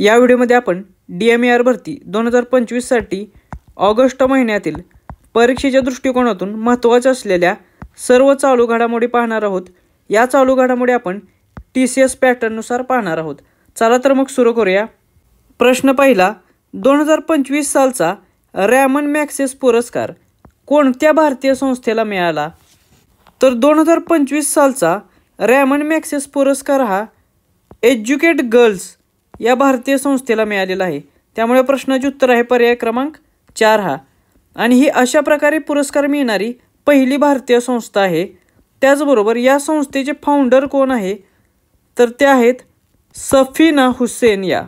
या व्हिडिओमध्ये आपण DMAR भरती 2025 साठी ऑगस्ट महिन्यातील परीक्षेच्या दृष्टिकोनातून महत्त्वाच्या असलेल्या सर्व चालू घडामोडी पाहणार आहोत। या चालू घडामोडी आपण TCS पॅटर्ननुसार पाहणार आहोत। चला तर मग सुरू करूया। प्रश्न पहिला, 2025 सालचा रॅमन मॅग्सेस पुरस्कार कोणत्या भारतीय संस्थेला मिळाला? तर 2025 सालचा रॅमन मॅग्सेस पुरस्कार हा एज्युकेट गर्ल्स या भारतीय संस्थेला मिळालेला आहे। त्यामुळे प्रश्नाचे उत्तर आहे पर्याय क्रमांक 4 हा। आणि ही अशा प्रकारे पुरस्कार मिळणारी पहिली भारतीय संस्था आहे। त्याचबरोबर या संस्थेचे फाउंडर कोण आहे? तर ते आहेत सफीना हुसेन या।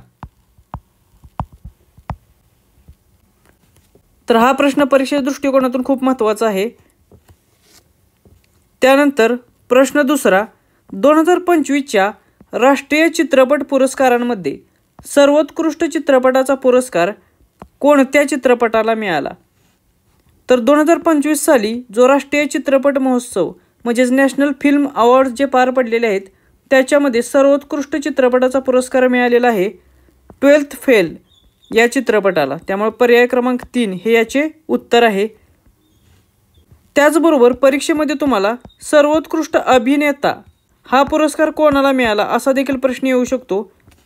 तर हा प्रश्न परीक्षेच्या दृष्टिकोनातून खूप महत्त्वाचा आहे। त्यानंतर प्रश्न दुसरा, 2025च्या राष्ट्रीय चित्रपट पुरस्कारांमध्ये सर्वोत्कृष्ट चित्रपटाचा पुरस्कार कोणत्या चित्रपटाला मिळाला? तर 2025 साली जो राष्ट्रीय चित्रपट महोत्सव म्हणजेच नॅशनल फिल्म अवॉर्ड्स जे पार पडलेले आहेत त्याच्यामध्ये सर्वोत्कृष्ट चित्रपटाचा पुरस्कार मिळालेला आहे 12th फेल या चित्रपटाला। त्यामुळे पर्याय क्रमांक 3 हे याचे उत्तर आहे। त्याचबरोबर परीक्षेमध्ये तुम्हाला सर्वोत्कृष्ट अभिनेता हा पुरस्कार कोणाला मिळाला असा देखील प्रश्न येऊ शकतो।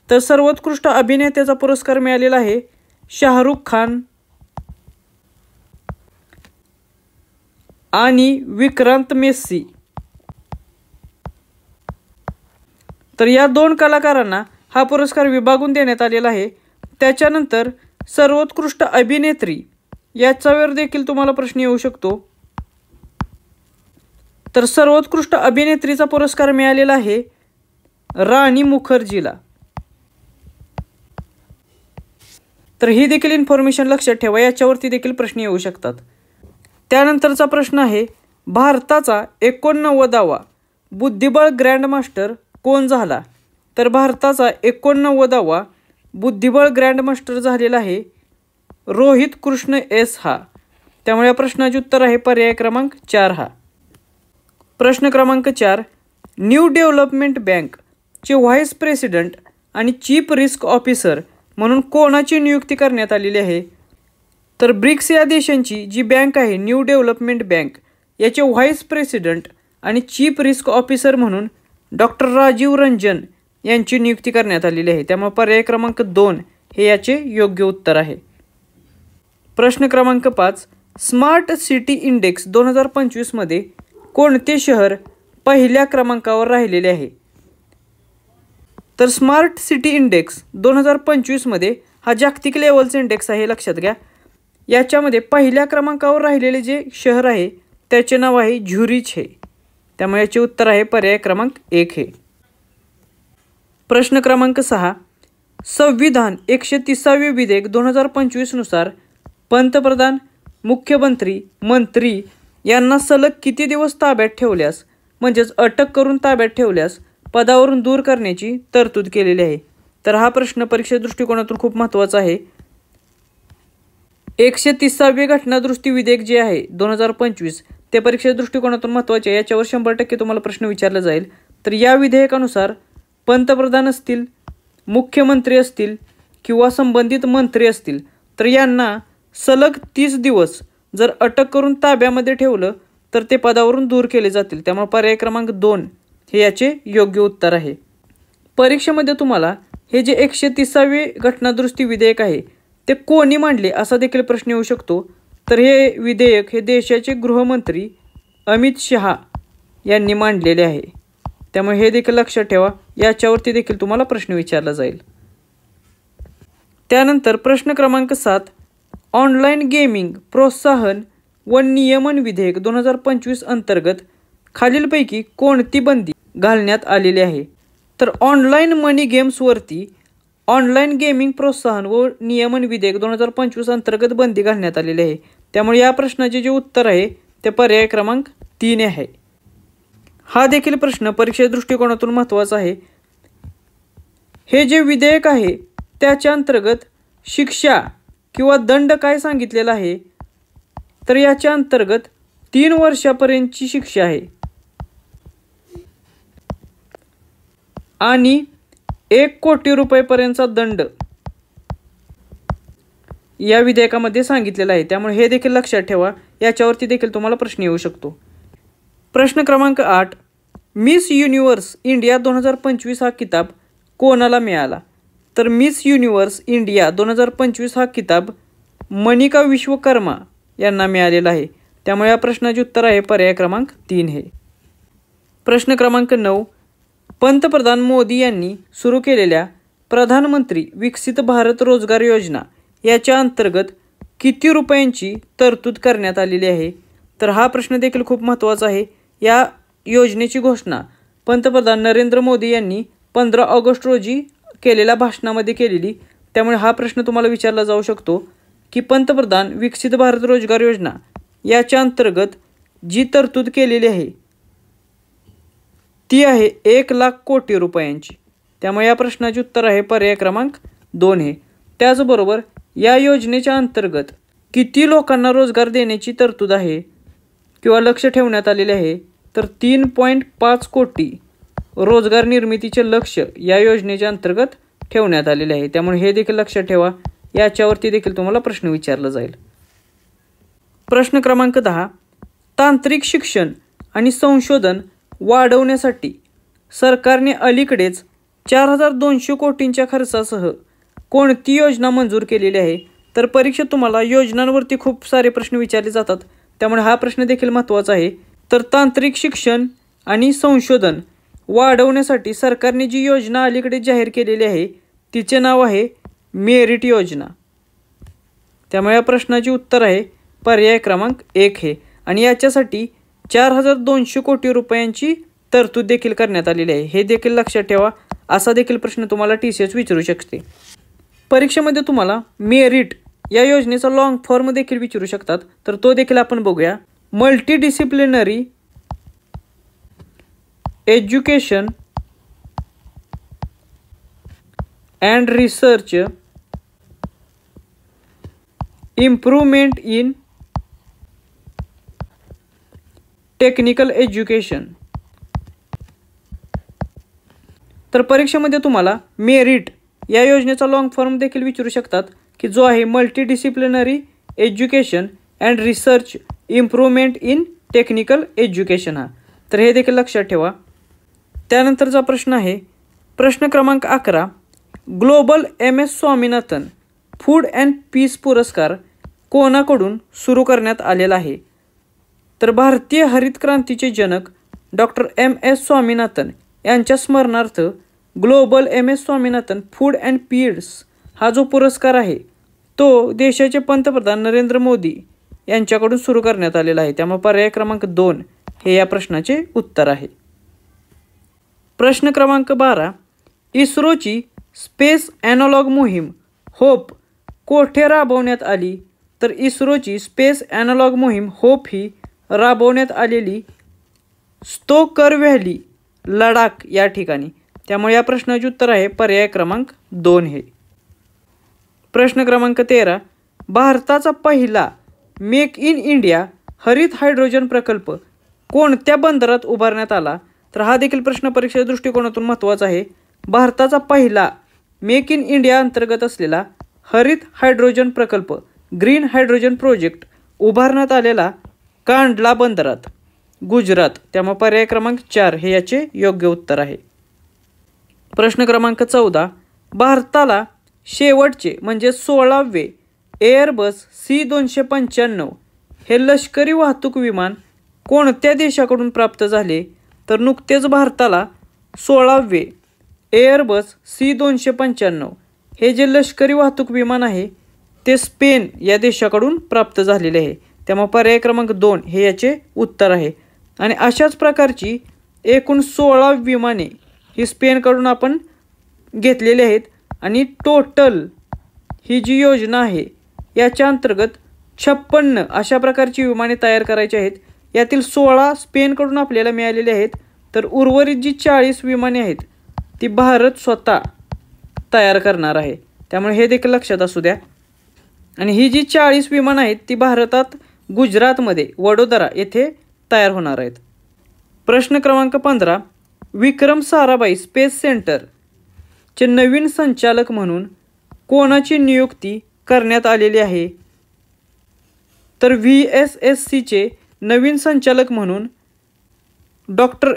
तर सर्वोत्कृष्ट अभिनेत्याचा पुरस्कार मिळालेला आहे शाहरुख खान आणि विक्रांत मेसी। तर या दोन कलाकारांना हा पुरस्कार विभागून देण्यात आलेला आहे। त्याच्यानंतर सर्वोत्कृष्ट अभिनेत्री याच्यावर देखील तुम्हाला प्रश्न येऊ शकतो। तर सर्वोत्कृष्ट अभिनेत्रीचा पुरस्कार मिळालेला आहे राणी मुखर्जीला। तर ही देखील इन्फॉर्मेशन लक्षात ठेवा, याच्यावरती देखील प्रश्न येऊ शकतात। त्यानंतरचा प्रश्न आहे, भारताचा 89वा बुद्धिबळ ग्रँडमास्टर कोण झाला? तर भारताचा 89वा बुद्धिबळ ग्रँडमास्टर झालेला आहे रोहित कृष्ण एस हा। त्यामुळे या प्रश्नाचे उत्तर आहे पर्याय क्रमांक 4 हा। प्रश्न क्रमांक 4, न्यू डेव्हलपमेंट बँक चे व्हाईस प्रेसिडेंट आणि चीफ रिस्क ऑफिसर म्हणून कोणाची नियुक्ती करण्यात आलेली आहे? तर ब्रिक्स या देशांची जी बँक आहे न्यू डेव्हलपमेंट बँक याचे व्हाईस प्रेसिडेंट आणि चीफ रिस्क ऑफिसर म्हणून डॉक्टर राजीव रंजन यांची नियुक्ती करण्यात आलेली आहे। त्यामुळे पर्याय क्रमांक 2 हे याचे योग्य उत्तर आहे। प्रश्न क्रमांक 5, स्मार्ट सिटी इंडेक्स 2025 मध्ये कोणते शहर पहिल्या क्रमांकावर राहिलेले आहे? तर स्मार्ट सिटी इंडेक्स 2025 मध्ये हा जागतिक लेवलचा इंडेक्स आहे, लक्षात घ्या। याच्यामध्ये पहिल्या क्रमांकावर राहिलेले जे शहर आहे त्याचे नाव आहे झुरिच हे। त्यामुळे याचे उत्तर आहे पर्याय क्रमांक 1 हे। प्रश्न क्रमांक 6, संविधान 130वे विधेयक 2025 नुसार पंतप्रधान, मुख्यमंत्री, मंत्री यांना सलग किती दिवस ताब्यात ठेवल्यास म्हणजेच अटक करून ताब्यात ठेवल्यास पदावरून दूर करण्याची तरतूद केलेली आहे? तर हा प्रश्न परीक्षे दृष्टिकोनातून खूप महत्त्वाचा आहे। 130वे घटनादुरुस्ती विधेयक जे आहे 2025 ते परीक्षे दृष्टिकोनातून महत्त्वाचे आहे। याच्यावर 100% तुम्हाला प्रश्न विचारला जाईल। तर या विधेयकानुसार पंतप्रधान असतील, मुख्यमंत्री असतील किंवा संबंधित मंत्री असतील तर यांना सलग 30 दिवस जर अटक करून ताब्यामध्ये ठेवलं तर ते पदावरून दूर केले जातील। त्यामुळे पर्याय क्रमांक 2 हे याचे योग्य उत्तर आहे। परीक्षेमध्ये तुम्हाला हे जे 130वे घटनादुरुस्ती विधेयक आहे ते कोणी मांडले असा देखील प्रश्न येऊ शकतो। तर हे विधेयक हे देशाचे गृहमंत्री अमित शहा यांनी मांडलेले आहे। त्यामुळे हे देखील लक्षात ठेवा, याच्यावरती देखील तुम्हाला प्रश्न विचारला जाईल। त्यानंतर प्रश्न क्रमांक 7, ऑनलाईन गेमिंग प्रोत्साहन व नियमन विधेयक 2025 अंतर्गत खालीलपैकी कोणती बंदी घालण्यात आलेली आहे? तर ऑनलाईन मनी गेम्सवरती ऑनलाईन गेमिंग प्रोत्साहन व नियमन विधेयक 2025 अंतर्गत बंदी घालण्यात आलेली आहे। त्यामुळे या प्रश्नाचे जे उत्तर आहे ते पर्याय क्रमांक 3 आहे। हा देखील प्रश्न परीक्षे दृष्टिकोनातून महत्त्वाचा आहे। हे जे विधेयक आहे त्याच्या अंतर्गत शिक्षा किंवा दंड काय सांगितलेला आहे? तर याच्या अंतर्गत 3 वर्षापर्यंतची शिक्षा आहे आणि 1 कोटी रुपयेपर्यंतचा दंड या विधेयकामध्ये सांगितलेलं आहे, त्यामुळे हे देखील लक्षात ठेवा. याच्यावरती देखील तुम्हाला प्रश्न येऊ शकतो. प्रश्न क्रमांक 8, मिस युनिव्हर्स इंडिया 2025 हा किताब कोणाला मिळाला? तर मिस युनिव्हर्स इंडिया 2025 हा किताब मनिका विश्वकर्मा यांना मिळालेला आहे. त्यामुळे या प्रश्नाचे उत्तर आहे पर्याय क्रमांक 3 हे. प्रश्न क्रमांक 9, पंतप्रधान मोदी यांनी सुरू केलेल्या प्रधानमंत्री विकसित भारत रोजगार योजना याच्या अंतर्गत किती रुपयांची तरतूद करण्यात आलेली आहे? तर हा प्रश्न देखील खूप महत्त्वाचा आहे. या योजनेची घोषणा पंतप्रधान नरेंद्र मोदी यांनी 15 ऑगस्ट रोजी केलेल्या भाषणामध्ये केलेली. त्यामुळे हा प्रश्न तुम्हाला विचारला जाऊ शकतो की पंतप्रधान विकसित भारत रोजगार योजना याच्या अंतर्गत जी तरतूद केलेली आहे ती आहे 1,00,000 कोटी रुपयांची. त्यामुळे या प्रश्नाचे उत्तर आहे पर्याय क्रमांक 2 हे. त्याचबरोबर या योजनेच्या अंतर्गत किती लोकांना रोजगार देण्याची तरतूद आहे किंवा लक्ष ठेवण्यात आलेले आहे? तर 3.5 कोटी रोजगार निर्मितीचे लक्ष या योजनेच्या अंतर्गत ठेवण्यात आलेले आहे. त्यामुळे हे देखील लक्षात ठेवा. याच्यावरती देखील तुम्हाला प्रश्न विचारला जाईल. प्रश्न क्रमांक 10, तांत्रिक शिक्षण आणि संशोधन वाढवण्यासाठी सरकारने अलीकडेच 4,200 कोटींच्या खर्चासह कोणती योजना मंजूर केलेली आहे? तर परीक्षेत तुम्हाला योजनांवरती खूप सारे प्रश्न विचारले जातात, त्यामुळे हा प्रश्न देखील महत्त्वाचा आहे. तर तांत्रिक शिक्षण आणि संशोधन वाढवण्यासाठी सरकारने जी योजना अलीकडे जाहीर केलेली आहे तिचे नाव आहे मेरिट योजना. त्यामुळे या प्रश्नाचे उत्तर आहे पर्याय क्रमांक 1 हे. आणि याच्यासाठी 4,200 कोटी रुपयांची तरतूद देखील करण्यात आलेली आहे. हे देखील लक्षात ठेवा. असा देखील प्रश्न तुम्हाला TCS विचारू शकते. परीक्षेमध्ये तुम्हाला मेरिट या योजनेचा लॉंग फॉर्म देखील विचारू शकतात, तर तो देखील आपण बघूया. Multidisciplinary education and research improvement in technical education. तर परीक्षेमध्ये तुम्हाला मेरिट या योजनेचा लॉंग फॉर्म देखील विचारू शकतात, की जो आहे multidisciplinary education and research improvement in technical education हा. तर हे देखील लक्षात ठेवा. त्यानंतरचा प्रश्न आहे प्रश्न क्रमांक 11, global MS Swaminathan food and peace पुरस्कार कोणाकडून सुरू करण्यात आलेला आहे? तर भारतीय हरित क्रांतीचे जनक डॉक्टर MS स्वामीनाथन यांच्या स्मरणार्थ global MS Swaminathan food and peace हा जो पुरस्कार आहे तो देशाचे पंतप्रधान नरेंद्र मोदी यांच्याकडून सुरू करण्यात आलेला आहे. त्यामुळे पर्याय क्रमांक 2 हे या प्रश्नाचे उत्तर आहे. प्रश्न क्रमांक 12, इस्रोची स्पेस ॲनालॉग मोहीम होप कोठे राबवण्यात आली? तर इस्रोची स्पेस ॲनालॉग मोहीम होप ही राबवण्यात आलेली स्टोकर व्हॅली लडाख या ठिकाणी. त्यामुळे या प्रश्नाचे उत्तर आहे पर्याय क्रमांक 2 हे. प्रश्न क्रमांक 13, भारताचा पहिला मेक इन इंडिया हरित हायड्रोजन प्रकल्प कोणत्या बंदरात उभारण्यात आला? तर हा देखील प्रश्न परीक्षेच्या दृष्टिकोनातून महत्त्वाचा आहे. भारताचा पहिला मेक इन इंडिया अंतर्गत असलेला हरित हायड्रोजन प्रकल्प ग्रीन हायड्रोजन प्रोजेक्ट उभारण्यात आलेला कांडला बंदरात, गुजरात. त्यामुळे पर्याय क्रमांक 4 हे याचे योग्य उत्तर आहे. प्रश्न क्रमांक 14, भारताला शेवटचे म्हणजे 16वे एअरबस C295 हे लष्करी वाहतूक विमान कोणत्या देशाकडून प्राप्त झाले? तर नुकतेच भारताला 16वे एअरबस C295 हे जे लष्करी वाहतूक विमान आहे ते स्पेन या देशाकडून प्राप्त झालेले आहे. त्यामुळे पर्याय क्रमांक 2 हे याचे उत्तर आहे. आणि अशाच प्रकारची एकूण 16 विमाने ही स्पेनकडून आपण घेतलेली आहेत. आणि टोटल ही जी योजना आहे याच्या अंतर्गत 56 अशा प्रकारची विमाने तयार करायची आहेत. यातील 16 स्पेनकडून आपल्याला मिळालेले आहेत, तर उर्वरित जी 40 विमाने आहेत ती भारत स्वतः तयार करणार आहे. त्यामुळे हे देखील लक्षात असू द्या. आणि ही जी 40 विमानं आहेत ती भारतात गुजरातमध्ये वडोदरा येथे तयार होणार आहेत. प्रश्न क्रमांक 15, विक्रम साराभाई स्पेस सेंटरचे नवीन संचालक म्हणून कोणाची नियुक्ती करण्यात आलेली आहे. तर VSSCचे नवीन संचालक म्हणून डॉक्टर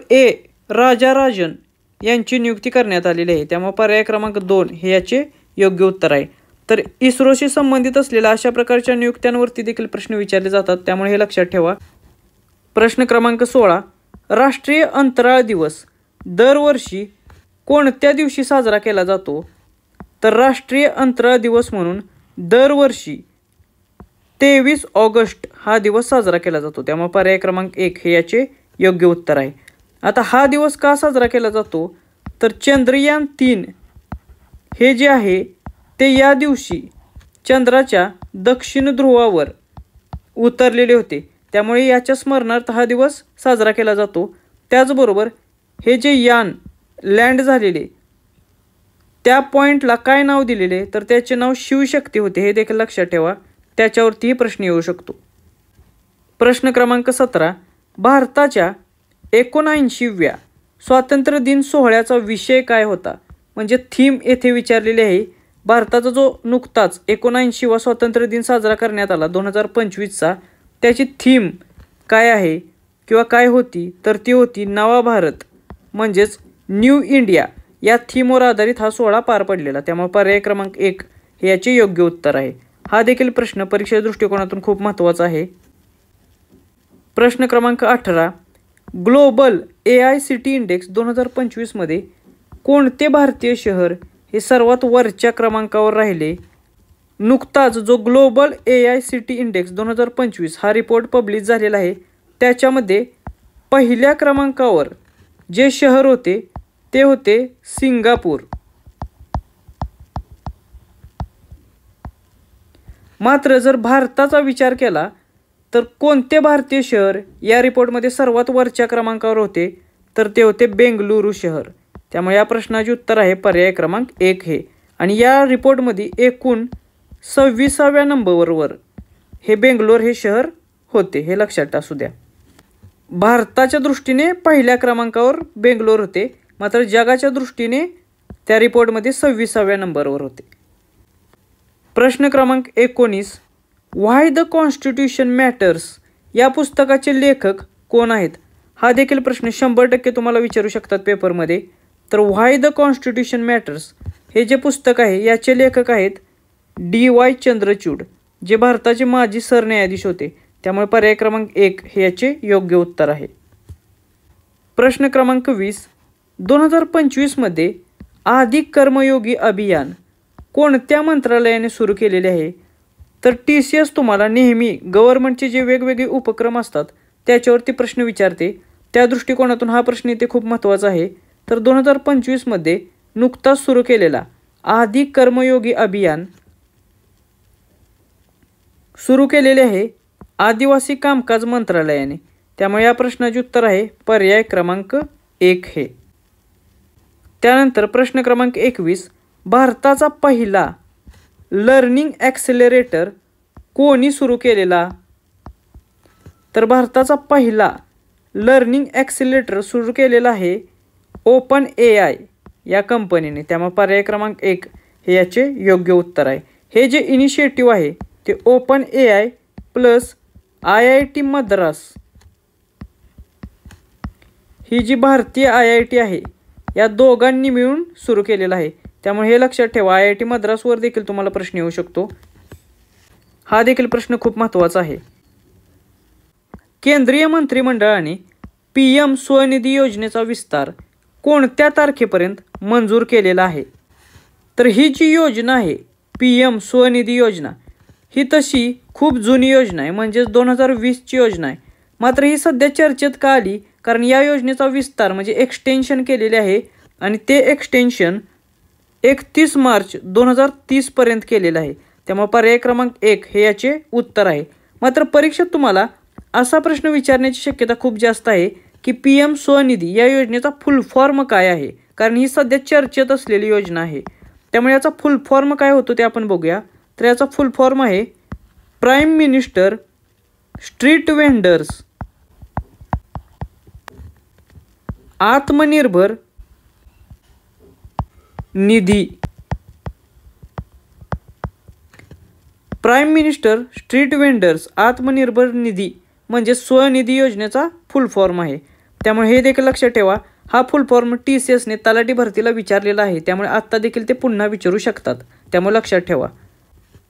राजाराजन यांची नियुक्ती करण्यात आलेली आहे. त्यामुळे पर्याय क्रमांक 2 हे याचे योग्य उत्तर आहे. तर इस्रोशी संबंधित असलेल्या अशा प्रकारच्या नियुक्त्यांवरती देखील प्रश्न विचारले जातात, त्यामुळे हे लक्षात ठेवा. प्रश्न क्रमांक 16, राष्ट्रीय अंतराळ दिवस दरवर्षी कोणत्या दिवशी साजरा केला जातो? तर राष्ट्रीय अंतराळ दिवस म्हणून दरवर्षी 23 ऑगस्ट हा दिवस साजरा केला जातो. त्यामुळे पर्याय क्रमांक 1 हे याचे योग्य उत्तर आहे. आता हा दिवस का साजरा केला जातो? तर चंद्रयान 3 हे जे आहे ते या दिवशी चंद्राच्या दक्षिण ध्रुवावर उतरलेले होते, त्यामुळे याच्या स्मरणार्थ हा दिवस साजरा केला जातो. त्याचबरोबर हे जे यान लँड झालेले त्या पॉईंटला काय नाव दिलेले? तर त्याचे नाव शिवशक्ती होते, हे देखील लक्षात ठेवा. त्याच्यावरतीही प्रश्न येऊ शकतो. प्रश्न क्रमांक 17, भारताच्या 79व्या स्वातंत्र्य दिन सोहळ्याचा विषय काय होता? म्हणजे थीम येथे विचारलेली आहे. भारताचा जो नुकताच 79वा स्वातंत्र्य दिन साजरा करण्यात आला 2025चा, त्याची थीम काय आहे किंवा काय होती? तर ती होती नवा भारत, म्हणजेच न्यू इंडिया. या थीमवर आधारित हा सोहळा पार पडलेला. त्यामुळे पर्याय क्रमांक 1 हे याचे योग्य उत्तर आहे. हा देखील प्रश्न परीक्षेच्या दृष्टिकोनातून खूप महत्त्वाचा आहे. प्रश्न क्रमांक 18, ग्लोबल AICTE इंडेक्स 2025मध्ये कोणते भारतीय शहर हे सर्वात वरच्या क्रमांकावर राहिले? नुकताच जो ग्लोबल AICTE इंडेक्स 2025 हा रिपोर्ट पब्लिश झालेला आहे, त्याच्यामध्ये पहिल्या क्रमांकावर जे शहर होते ते होते सिंगापूर. मात्र जर भारताचा विचार केला तर कोणते भारतीय शहर या रिपोर्टमध्ये सर्वात वरच्या क्रमांकावर होते? तर ते होते बेंगलुरू शहर. त्यामुळे या प्रश्नाचे उत्तर आहे पर्याय क्रमांक 1 हे. आणि या रिपोर्टमध्ये एकूण 26व्या नंबरवर हे बेंगलोर हे शहर होते, हे लक्षात असू द्या. भारताच्या दृष्टीने पहिल्या क्रमांकावर बेंगलोर होते, मात्र जगाच्या दृष्टीने त्या रिपोर्टमध्ये 26व्या नंबरवर होते. प्रश्न क्रमांक 19, व्हाय द कॉन्स्टिट्यूशन मॅटर्स या पुस्तकाचे लेखक कोण आहेत? हा देखील प्रश्न 100% तुम्हाला विचारू शकतात पेपरमध्ये. तर व्हाय द कॉन्स्टिट्यूशन मॅटर्स हे जे पुस्तक आहे याचे लेखक आहेत DY चंद्रचूड, जे भारताचे माजी सरन्यायाधीश होते. त्यामुळे पर्याय क्रमांक 1 हे याचे योग्य उत्तर आहे. प्रश्न क्रमांक 20, 2025मध्ये अधिक कर्मयोगी अभियान कोणत्या मंत्रालयाने सुरू केलेले आहे? तर TCS तुम्हाला नेहमी गव्हर्नमेंटचे जे वेगवेगळे उपक्रम असतात त्याच्यावरती प्रश्न विचारते. त्या दृष्टिकोनातून हा प्रश्न इथे खूप महत्त्वाचा आहे. तर 2025मध्ये नुकताच सुरू केलेला अधिक कर्मयोगी अभियान सुरू केलेले आहे आदिवासी कामकाज मंत्रालयाने. त्यामुळे या प्रश्नाचे उत्तर आहे पर्याय क्रमांक 1 हे. त्यानंतर प्रश्न क्रमांक 21, भारताचा पहिला लर्निंग ॲक्सेलरेटर कोणी सुरू केलेला? तर भारताचा पहिला लर्निंग ॲक्सेलरेटर सुरू केलेला आहे OpenAI या कंपनीने. त्यामुळे पर्याय क्रमांक 1 हे याचे योग्य उत्तर आहे. हे जे इनिशिएटिव्ह आहे ते OpenAI प्लस IIT मद्रास ही जी भारतीय IIT आहे या दोघांनी मिळून सुरू केलेलं आहे. त्यामुळे हे लक्षात ठेवा, IIT मद्रासवर देखील तुम्हाला प्रश्न येऊ शकतो. हा देखील प्रश्न खूप महत्त्वाचा आहे. केंद्रीय मंत्रिमंडळाने PM स्वनिधी योजनेचा विस्तार कोणत्या तारखेपर्यंत मंजूर केलेला आहे? तर ही जी योजना आहे PM स्वनिधी योजना ही तशी खूप जुनी योजना आहे, म्हणजेच 2020ची योजना आहे. मात्र ही सध्या चर्चेत का आली? कारण या योजनेचा विस्तार म्हणजे एक्सटेन्शन केलेले आहे आणि ते एक्सटेन्शन 31 मार्च 2030 पर्यंत केलेलं आहे. त्यामुळे पर्याय क्रमांक 1 हे याचे उत्तर आहे. मात्र परीक्षेत तुम्हाला असा प्रश्न विचारण्याची शक्यता खूप जास्त आहे की PM स्वनिधी या योजनेचा फुल फॉर्म काय आहे, कारण ही सध्या चर्चेत असलेली योजना आहे. त्यामुळे याचा फुल फॉर्म काय होतो ते आपण बघूया. तर याचा फुल फॉर्म आहे प्राईम मिनिस्टर स्ट्रीट वेंडर्स आत्मनिर्भर निधी. प्राईम मिनिस्टर स्ट्रीट वेंडर्स आत्मनिर्भर निधी म्हणजे स्वनिधी योजनेचा फुल फॉर्म आहे. त्यामुळे हे देखील लक्षात ठेवा. हा फुल फॉर्म TCSने तलाठी भरतीला विचारलेला आहे, त्यामुळे आत्ता देखील ते पुन्हा विचारू शकतात, त्यामुळे लक्षात ठेवा.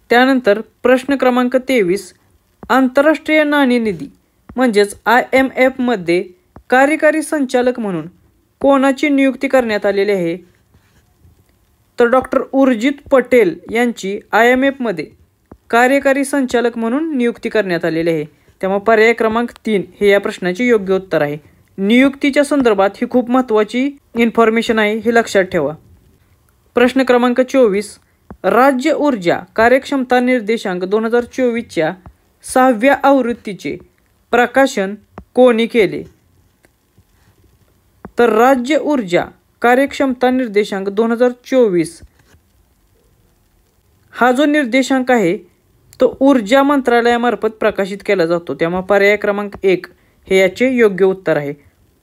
त्यानंतर प्रश्न क्रमांक 23, आंतरराष्ट्रीय नाणेनिधी म्हणजेच IMF मध्ये कार्यकारी संचालक म्हणून कोणाची नियुक्ती करण्यात आलेली आहे? तर डॉक्टर उर्जित पटेल यांची IMF मध्ये कार्यकारी संचालक म्हणून नियुक्ती करण्यात आलेली आहे. त्यामुळे पर्याय क्रमांक 3 हे या प्रश्नाचे योग्य उत्तर आहे. नियुक्तीच्या संदर्भात ही खूप महत्त्वाची इन्फॉर्मेशन आहे, हे लक्षात ठेवा. प्रश्न क्रमांक 24, राज्य ऊर्जा कार्यक्षमता निर्देशांक 2024च्या 6व्या आवृत्तीचे प्रकाशन कोणी केले? तर राज्य ऊर्जा कार्यक्षमता निर्देशांक 2024 हा जो निर्देशांक आहे तो ऊर्जा मंत्रालयामार्फत प्रकाशित केला जातो. त्यामुळे पर्याय क्रमांक 1 हे याचे योग्य उत्तर आहे.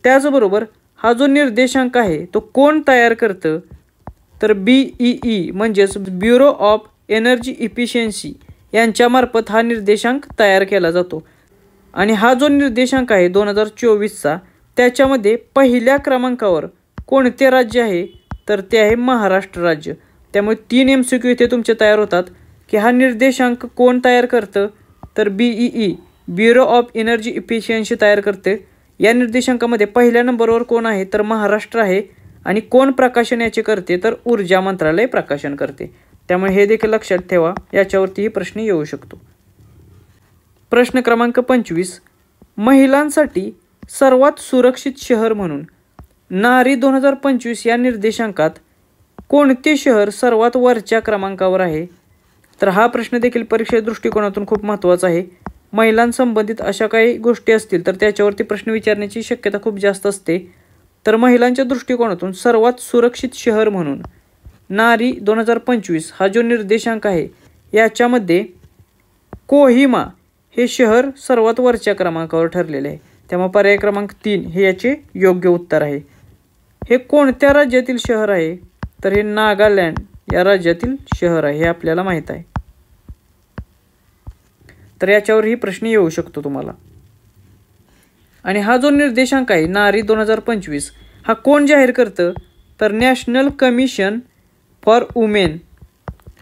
त्याचबरोबर हा जो निर्देशांक आहे तो कोण तयार करतं? तर BEE म्हणजेच ब्युरो ऑफ एनर्जी इफिशियन्सी यांच्यामार्फत हा निर्देशांक तयार केला जातो. आणि हा जो निर्देशांक आहे 2024चा, त्याच्यामध्ये पहिल्या क्रमांकावर कोणते राज्य आहे? तर ते आहे महाराष्ट्र राज्य. त्यामुळे 3 MCQ इथे तुमचे तयार होतात की हा निर्देशांक कोण तयार करतं? तर BEE bureau of energy efficiency तयार करते. या निर्देशांकामध्ये पहिल्या नंबरवर कोण आहे? तर महाराष्ट्र आहे. आणि कोण प्रकाशन याचे करते? तर ऊर्जा मंत्रालय प्रकाशन करते. त्यामुळे हे देखील लक्षात ठेवा, याच्यावरतीही प्रश्न येऊ शकतो. प्रश्न क्रमांक 25, महिलांसाठी सर्वात सुरक्षित शहर म्हणून नारी 2025 या निर्देशांकात कोणते शहर सर्वात वरच्या क्रमांकावर आहे? तर हा प्रश्न देखील परीक्षे दृष्टिकोनातून खूप महत्त्वाचा आहे. महिलांसंबंधित अशा काही गोष्टी असतील तर त्याच्यावरती प्रश्न विचारण्याची शक्यता खूप जास्त असते. तर महिलांच्या दृष्टिकोनातून सर्वात सुरक्षित शहर म्हणून नारी 2025 हा जो निर्देशांक आहे याच्यामध्ये कोहिमा हे शहर सर्वात वरच्या क्रमांकावर ठरलेले आहे. त्यामुळे पर्याय क्रमांक 3 हे याचे योग्य उत्तर आहे. हे कोणत्या राज्यातील शहर आहे? तर हे नागालँड या राज्यातील शहर आहे, हे आपल्याला माहीत आहे. तर याच्यावरही प्रश्न येऊ शकतो तुम्हाला. आणि हा जो निर्देशांक आहे नारी 2025 हा कोण जाहीर करतं? तर नॅशनल कमिशन फॉर वुमेन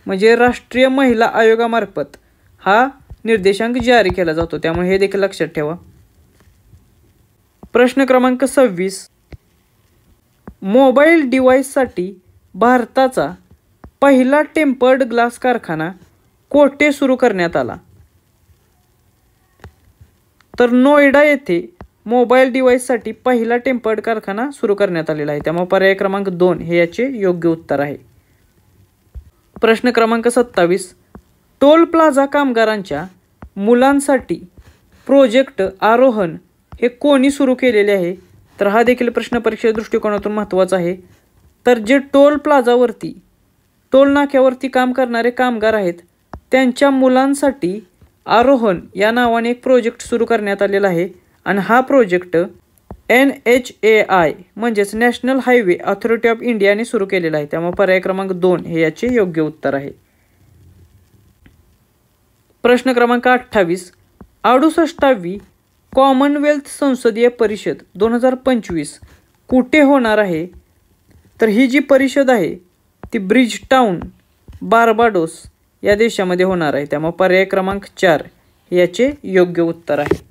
म्हणजे राष्ट्रीय महिला आयोगामार्फत हा निर्देशांक जारी केला जातो. त्यामुळे हे देखील लक्षात ठेवा. प्रश्न क्रमांक 26, मोबाईल डिव्हाइससाठी भारताचा पहिला टेम्पर्ड ग्लास कारखाना कोठे सुरू करण्यात आला? तर नोएडा येथे मोबाईल डिव्हाइससाठी पहिला टेम्पर्ड कारखाना सुरू करण्यात आलेला आहे. त्यामुळे पर्याय क्रमांक 2 हे याचे योग्य उत्तर आहे. प्रश्न क्रमांक 27, टोल प्लाझा कामगारांच्या मुलांसाठी प्रोजेक्ट आरोहण हे कोणी सुरू केलेले आहे? तर हा देखील प्रश्न परीक्षे दृष्टिकोनातून महत्त्वाचा आहे. तर जे टोल प्लाझावरती टोल नाक्यावरती काम करणारे कामगार आहेत त्यांच्या मुलांसाठी आरोहण या नावाने एक प्रोजेक्ट सुरू करण्यात आलेला आहे. आणि हा प्रोजेक्ट NHAI म्हणजेच नॅशनल हायवे ऑथॉरिटी ऑफ इंडियाने सुरू केलेला आहे. त्यामुळे पर्याय क्रमांक 2 हे याचे योग्य उत्तर आहे. प्रश्न क्रमांक 28, 68वी कॉमनवेल्थ संसदीय परिषद 2025 कुठे होणार आहे? तर ही जी परिषद आहे ती ब्रिजटाउन बार्बाडोस या देशामध्ये होणार आहे. त्यामुळे पर्याय क्रमांक 4 हे याचे योग्य उत्तर आहे.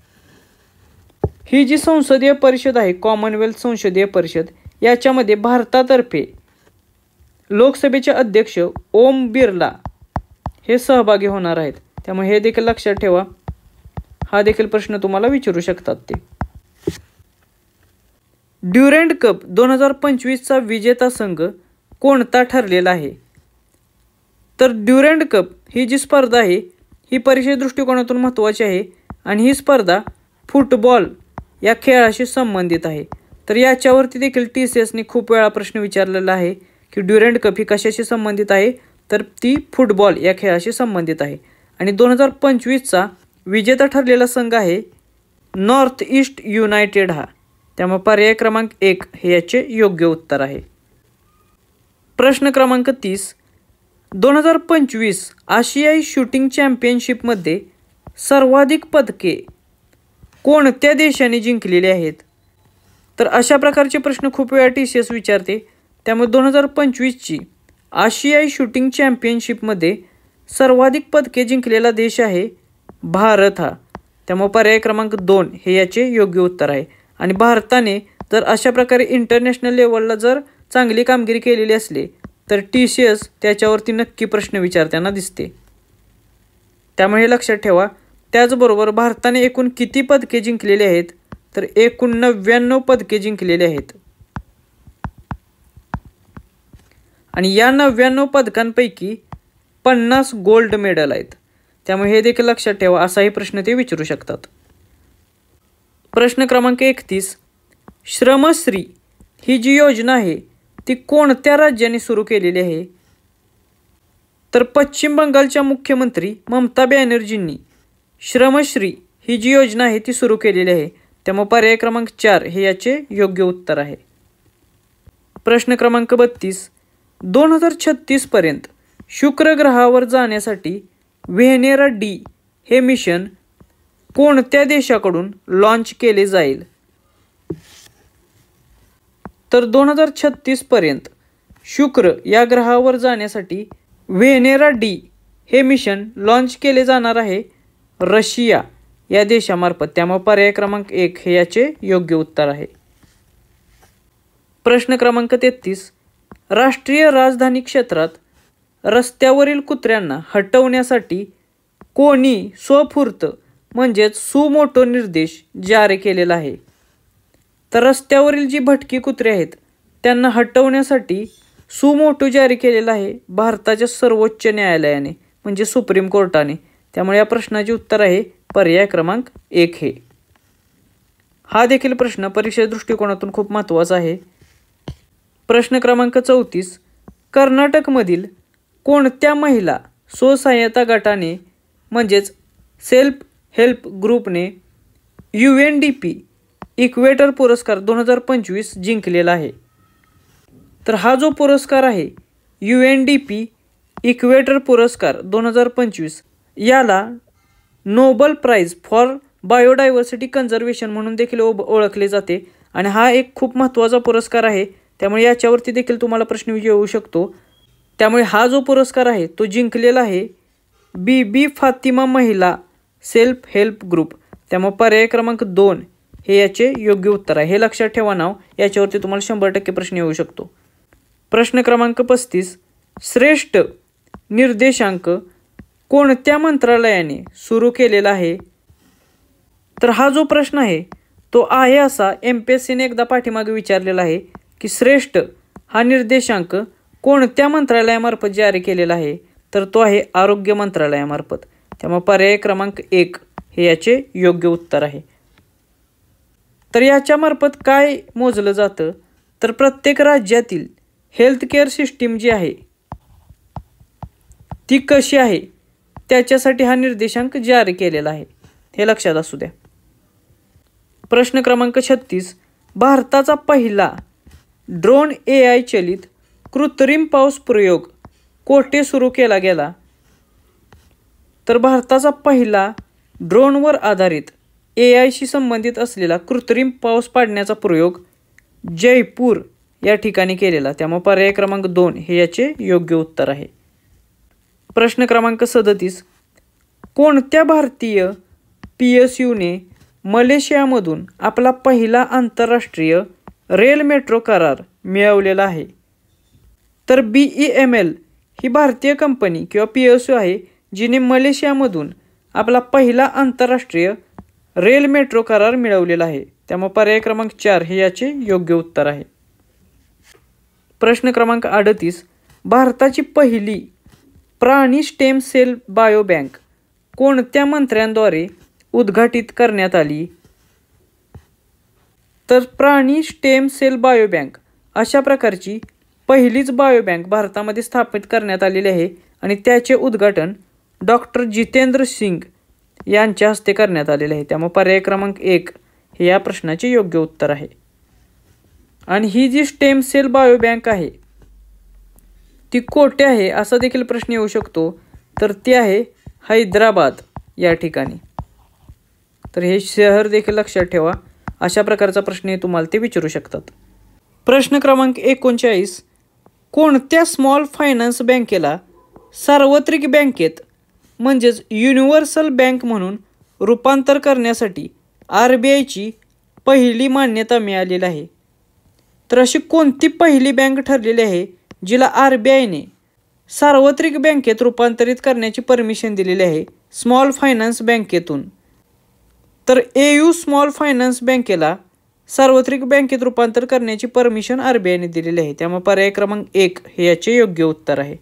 ही जी संसदीय परिषद आहे कॉमनवेल्थ संसदीय परिषद याच्यामध्ये भारतातर्फे लोकसभेचे अध्यक्ष ओम बिर्ला हे सहभागी होणार आहेत. त्यामुळे हे देखील लक्षात ठेवा, हा देखील प्रश्न तुम्हाला विचारू शकतात ते. ड्युरँड कप 2025चा विजेता संघ कोणता ठरलेला आहे? तर ड्युरँड कप ही जी स्पर्धा आहे ही परीक्षे दृष्टिकोनातून महत्त्वाची आहे आणि ही स्पर्धा फुटबॉल या खेळाशी संबंधित आहे. तर याच्यावरती देखील TCSने खूप वेळा प्रश्न विचारलेला आहे की ड्युरँड कप ही कशाशी संबंधित आहे? तर ती फुटबॉल या खेळाशी संबंधित आहे. आणि 2025चा विजेता ठरलेला संघ आहे नॉर्थ ईस्ट युनायटेड हा. त्यामुळे पर्याय क्रमांक 1 हे याचे योग्य उत्तर आहे. प्रश्न क्रमांक 30, 2025 आशियाई शूटिंग चॅम्पियनशिपमध्ये सर्वाधिक पदके कोणत्या देशाने जिंकलेली आहेत? तर अशा प्रकारचे प्रश्न खूप वेळा TCS विचारते. त्यामुळे 2025ची आशियाई शूटिंग चॅम्पियनशिपमध्ये सर्वाधिक पदके जिंकलेला देश आहे भारत हा. त्यामुळे पर्याय क्रमांक 2 हे याचे योग्य उत्तर आहे. आणि भारताने जर अशा प्रकारे इंटरनॅशनल लेवलला जर चांगली कामगिरी केलेली असली तर TCS त्याच्यावरती नक्की प्रश्न विचारताना दिसते. त्यामुळे हे लक्षात ठेवा. त्याचबरोबर भारताने एकूण किती पदके जिंकलेली आहेत? तर एकूण 99 पदके जिंकलेली आहेत. आणि या 99 पदकांपैकी 50 गोल्ड मेडल आहेत. त्यामुळे हे देखील लक्षात ठेवा. असाही प्रश्न ते विचारू शकतात. प्रश्न क्रमांक 31. श्रमश्री ही जी योजना आहे ती कोणत्या राज्याने सुरू केलेली आहे? तर पश्चिम बंगालच्या मुख्यमंत्री ममता बॅनर्जींनी श्रमश्री ही जी योजना आहे ती सुरू केलेली आहे. त्यामुळे पर्याय क्रमांक 4 हे याचे योग्य उत्तर आहे. प्रश्न क्रमांक 32. 2036 पर्यंत शुक्र ग्रहावर जाण्यासाठी व्हेनेरा डी हे मिशन कोणत्या देशाकडून लॉन्च केले जाईल? तर 2036 पर्यंत शुक्र या ग्रहावर जाण्यासाठी व्हेनेरा डी हे मिशन लॉन्च केले जाणार आहे रशिया या देशामार्फत. त्यामुळे पर्याय क्रमांक 1 हे याचे योग्य उत्तर आहे. प्रश्न क्रमांक 33. राष्ट्रीय राजधानी क्षेत्रात रस्त्यावरील कुत्र्यांना हटवण्यासाठी कोणी स्वफूर्त म्हणजेच सुमोटो निर्देश जारी केलेला आहे? तर रस्त्यावरील जी भटकी कुत्रे आहेत त्यांना हटवण्यासाठी सुमोटो जारी केलेला आहे भारताच्या सर्वोच्च न्यायालयाने म्हणजे सुप्रीम कोर्टाने. त्यामुळे या प्रश्नाचे उत्तर आहे पर्याय क्रमांक 1 हे. हा देखील प्रश्न परीक्षे दृष्टिकोनातून खूप महत्त्वाचा आहे. प्रश्न क्रमांक 34. कर्नाटकमधील कोणत्या महिला स्वसहाय्यता गटाने म्हणजेच सेल्फ हेल्प ग्रुपने UNDP इक्वेटर पुरस्कार 2025 जिंकलेला आहे? तर हा जो पुरस्कार आहे UNDP इक्वेटर पुरस्कार 2025 याला Nobel prize for biodiversity conservation म्हणून देखील ओळखले जाते. आणि हा एक खूप महत्त्वाचा पुरस्कार आहे. त्यामुळे याच्यावरती देखील तुम्हाला प्रश्न येऊ शकतो. त्यामुळे हा जो पुरस्कार आहे तो जिंकलेला आहे बीबी फातिमा महिला सेल्फ हेल्प ग्रुप. त्यामुळे पर्याय क्रमांक 2 हे याचे योग्य उत्तर आहे. हे लक्षात ठेवा नाव. याच्यावरती तुम्हाला 100% प्रश्न येऊ शकतो. प्रश्न क्रमांक 35. श्रेष्ठ निर्देशांक कोणत्या मंत्रालयाने सुरू केलेला आहे? तर हा जो प्रश्न आहे तो आहे असा MPSCने एकदा पाठीमागे विचारलेला आहे की श्रेष्ठ हा निर्देशांक कोणत्या मंत्रालयामार्फत जारी केलेला आहे? तर तो आहे आरोग्य मंत्रालयामार्फत. त्यामुळे पर्याय क्रमांक 1 हे याचे योग्य उत्तर आहे. तर याच्यामार्फत काय मोजलं जातं? तर प्रत्येक राज्यातील हेल्थकेअर सिस्टीम जी आहे ती कशी आहे त्याच्यासाठी हा निर्देशांक जारी केलेला आहे. हे लक्षात असू द्या. प्रश्न क्रमांक 36. भारताचा पहिला ड्रोन AI चलित कृत्रिम पाऊस प्रयोग कोठे सुरू केला गेला? तर भारताचा पहिला ड्रोनवर आधारित AIशी संबंधित असलेला कृत्रिम पाऊस पाडण्याचा प्रयोग जयपूर या ठिकाणी केलेला. त्यामुळे पर्याय क्रमांक 2 हे याचे योग्य उत्तर आहे. प्रश्न क्रमांक 37. कोणत्या भारतीय PSUने मलेशियामधून आपला पहिला आंतरराष्ट्रीय रेल मेट्रो करार मिळवलेला आहे? तर BEML ही भारतीय कंपनी किंवा PSU आहे जिने मलेशियामधून आपला पहिला आंतरराष्ट्रीय रेल मेट्रो करार मिळवलेला आहे. त्यामुळे पर्याय क्रमांक 4 हे याचे योग्य उत्तर आहे. प्रश्न क्रमांक 38. भारताची पहिली प्राणी स्टेम सेल बायोबँक कोणत्या मंत्र्यांद्वारे उद्घाटित करण्यात आली? तर प्राणी स्टेम सेल बायोबँक अशा प्रकारची पहिलीच बायोबँक भारतामध्ये स्थापित करण्यात आलेली आहे आणि त्याचे उद्घाटन डॉक्टर जितेंद्र सिंग यांच्या हस्ते करण्यात आलेले आहे. त्यामुळे पर्याय क्रमांक 1 हे या प्रश्नाचे योग्य उत्तर आहे. आणि ही जी स्टेम सेल बायोबँक आहे ती कोठे आहे असा देखील प्रश्न येऊ शकतो, तर ती आहे हैदराबाद या ठिकाणी. तर हे शहर देखील लक्षात ठेवा. अशा प्रकारचा प्रश्न तुम्हाला ते विचारू शकतात. प्रश्न क्रमांक 39, कोणत्या स्मॉल फायनान्स बँकेला सार्वत्रिक बँकेत म्हणजेच युनिव्हर्सल बँक म्हणून रूपांतर करण्यासाठी RBIची पहिली मान्यता मिळालेली आहे? तर अशी कोणती पहिली बँक ठरलेली आहे जिला RBIने सार्वत्रिक बँकेत रूपांतरित करण्याची परमिशन दिलेली आहे स्मॉल फायनान्स बँकेतून? तर AU स्मॉल फायनान्स बँकेला सार्वत्रिक बँकेत रूपांतर करण्याची परमिशन RBIने दिलेली आहे. त्यामुळे पर्याय क्रमांक 1 हे याचे योग्य उत्तर आहे.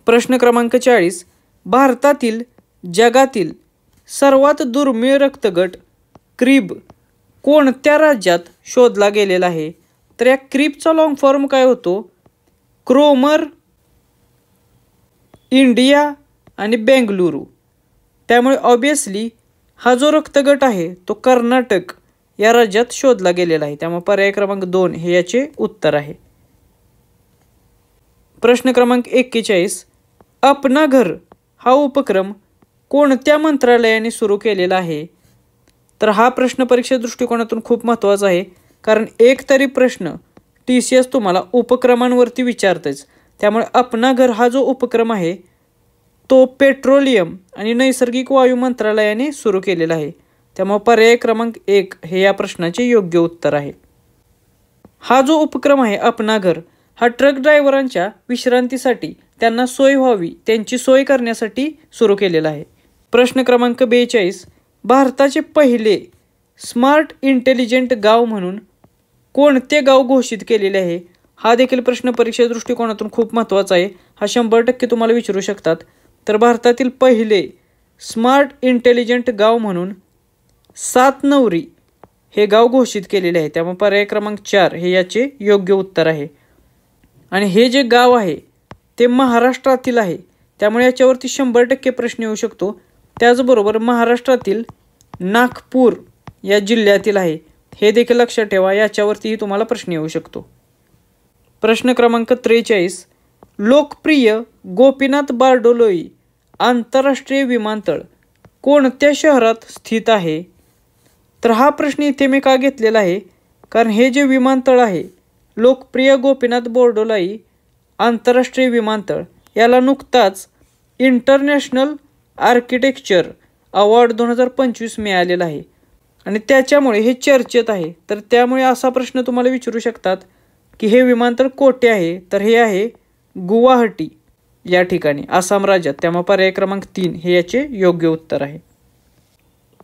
प्रश्न क्रमांक 40, भारतातील जगातील सर्वात दुर्मिळ रक्तगट क्रीब कोणत्या राज्यात शोधला गेलेला आहे? तर या क्रीबचा लॉंग फॉर्म काय होतो? क्रोमर, इंडिया आणि बेंगलुरू. त्यामुळे ऑब्वियसली हा जो रक्तगट आहे तो कर्नाटक या राज्यात शोधला गेलेला आहे. त्यामुळे पर्याय क्रमांक 2 हे याचे उत्तर आहे. प्रश्न क्रमांक 41, अपना घर हा उपक्रम कोणत्या मंत्रालयाने सुरू केलेला आहे? तर हा प्रश्न परीक्षा दृष्टिकोनातून खूप महत्त्वाचा आहे, कारण एक तरी प्रश्न TCS तुम्हाला उपक्रमांवरती विचारतेच. त्यामुळे अपना घर हा जो उपक्रम आहे तो पेट्रोलियम आणि नैसर्गिक वायू मंत्रालयाने सुरू केलेला आहे. त्यामुळे पर्याय क्रमांक 1 हे या प्रश्नाचे योग्य उत्तर आहे. हा जो उपक्रम आहे अपना घर हा ट्रक ड्रायव्हरांच्या विश्रांतीसाठी त्यांना सोय व्हावी त्यांची सोय करण्यासाठी सुरू केलेला आहे. प्रश्न क्रमांक 42, भारताचे पहिले स्मार्ट इंटेलिजंट गाव म्हणून कोणते गाव घोषित केलेले आहे? हा देखील प्रश्न परीक्षा दृष्टिकोनातून खूप महत्त्वाचा आहे. हा 100% तुम्हाला विचारू शकतात. तर भारतातील पहिले स्मार्ट इंटेलिजंट गाव म्हणून सातनवरी हे गाव घोषित केलेले आहे. त्यामुळे पर्याय क्रमांक 4 हे याचे योग्य उत्तर आहे. आणि हे जे गाव आहे ते महाराष्ट्रातील आहे. त्यामुळे याच्यावरती 100% प्रश्न येऊ शकतो. त्याचबरोबर महाराष्ट्रातील नागपूर या जिल्ह्यातील आहे हे देखील लक्षात ठेवा. याच्यावरतीही तुम्हाला प्रश्न येऊ शकतो. प्रश्न क्रमांक 43, लोकप्रिय गोपीनाथ बारडोलोई आंतरराष्ट्रीय विमानतळ कोणत्या शहरात स्थित आहे? तर हा प्रश्न इथे मी का घेतलेला आहे, कारण हे जे विमानतळ आहे लोकप्रिय गोपीनाथ बारडोलोई आंतरराष्ट्रीय विमानतळ याला नुकताच इंटरनॅशनल आर्किटेक्चर अवॉर्ड 2025 मिळालेला आहे आणि त्याच्यामुळे हे चर्चेत आहे. तर त्यामुळे असा प्रश्न तुम्हाला विचारू शकतात की हे विमानतळ कोठे आहे? तर हे आहे गुवाहाटी या ठिकाणी आसाम राज्यात. त्यामुळे पर्याय क्रमांक 3 हे याचे योग्य उत्तर आहे.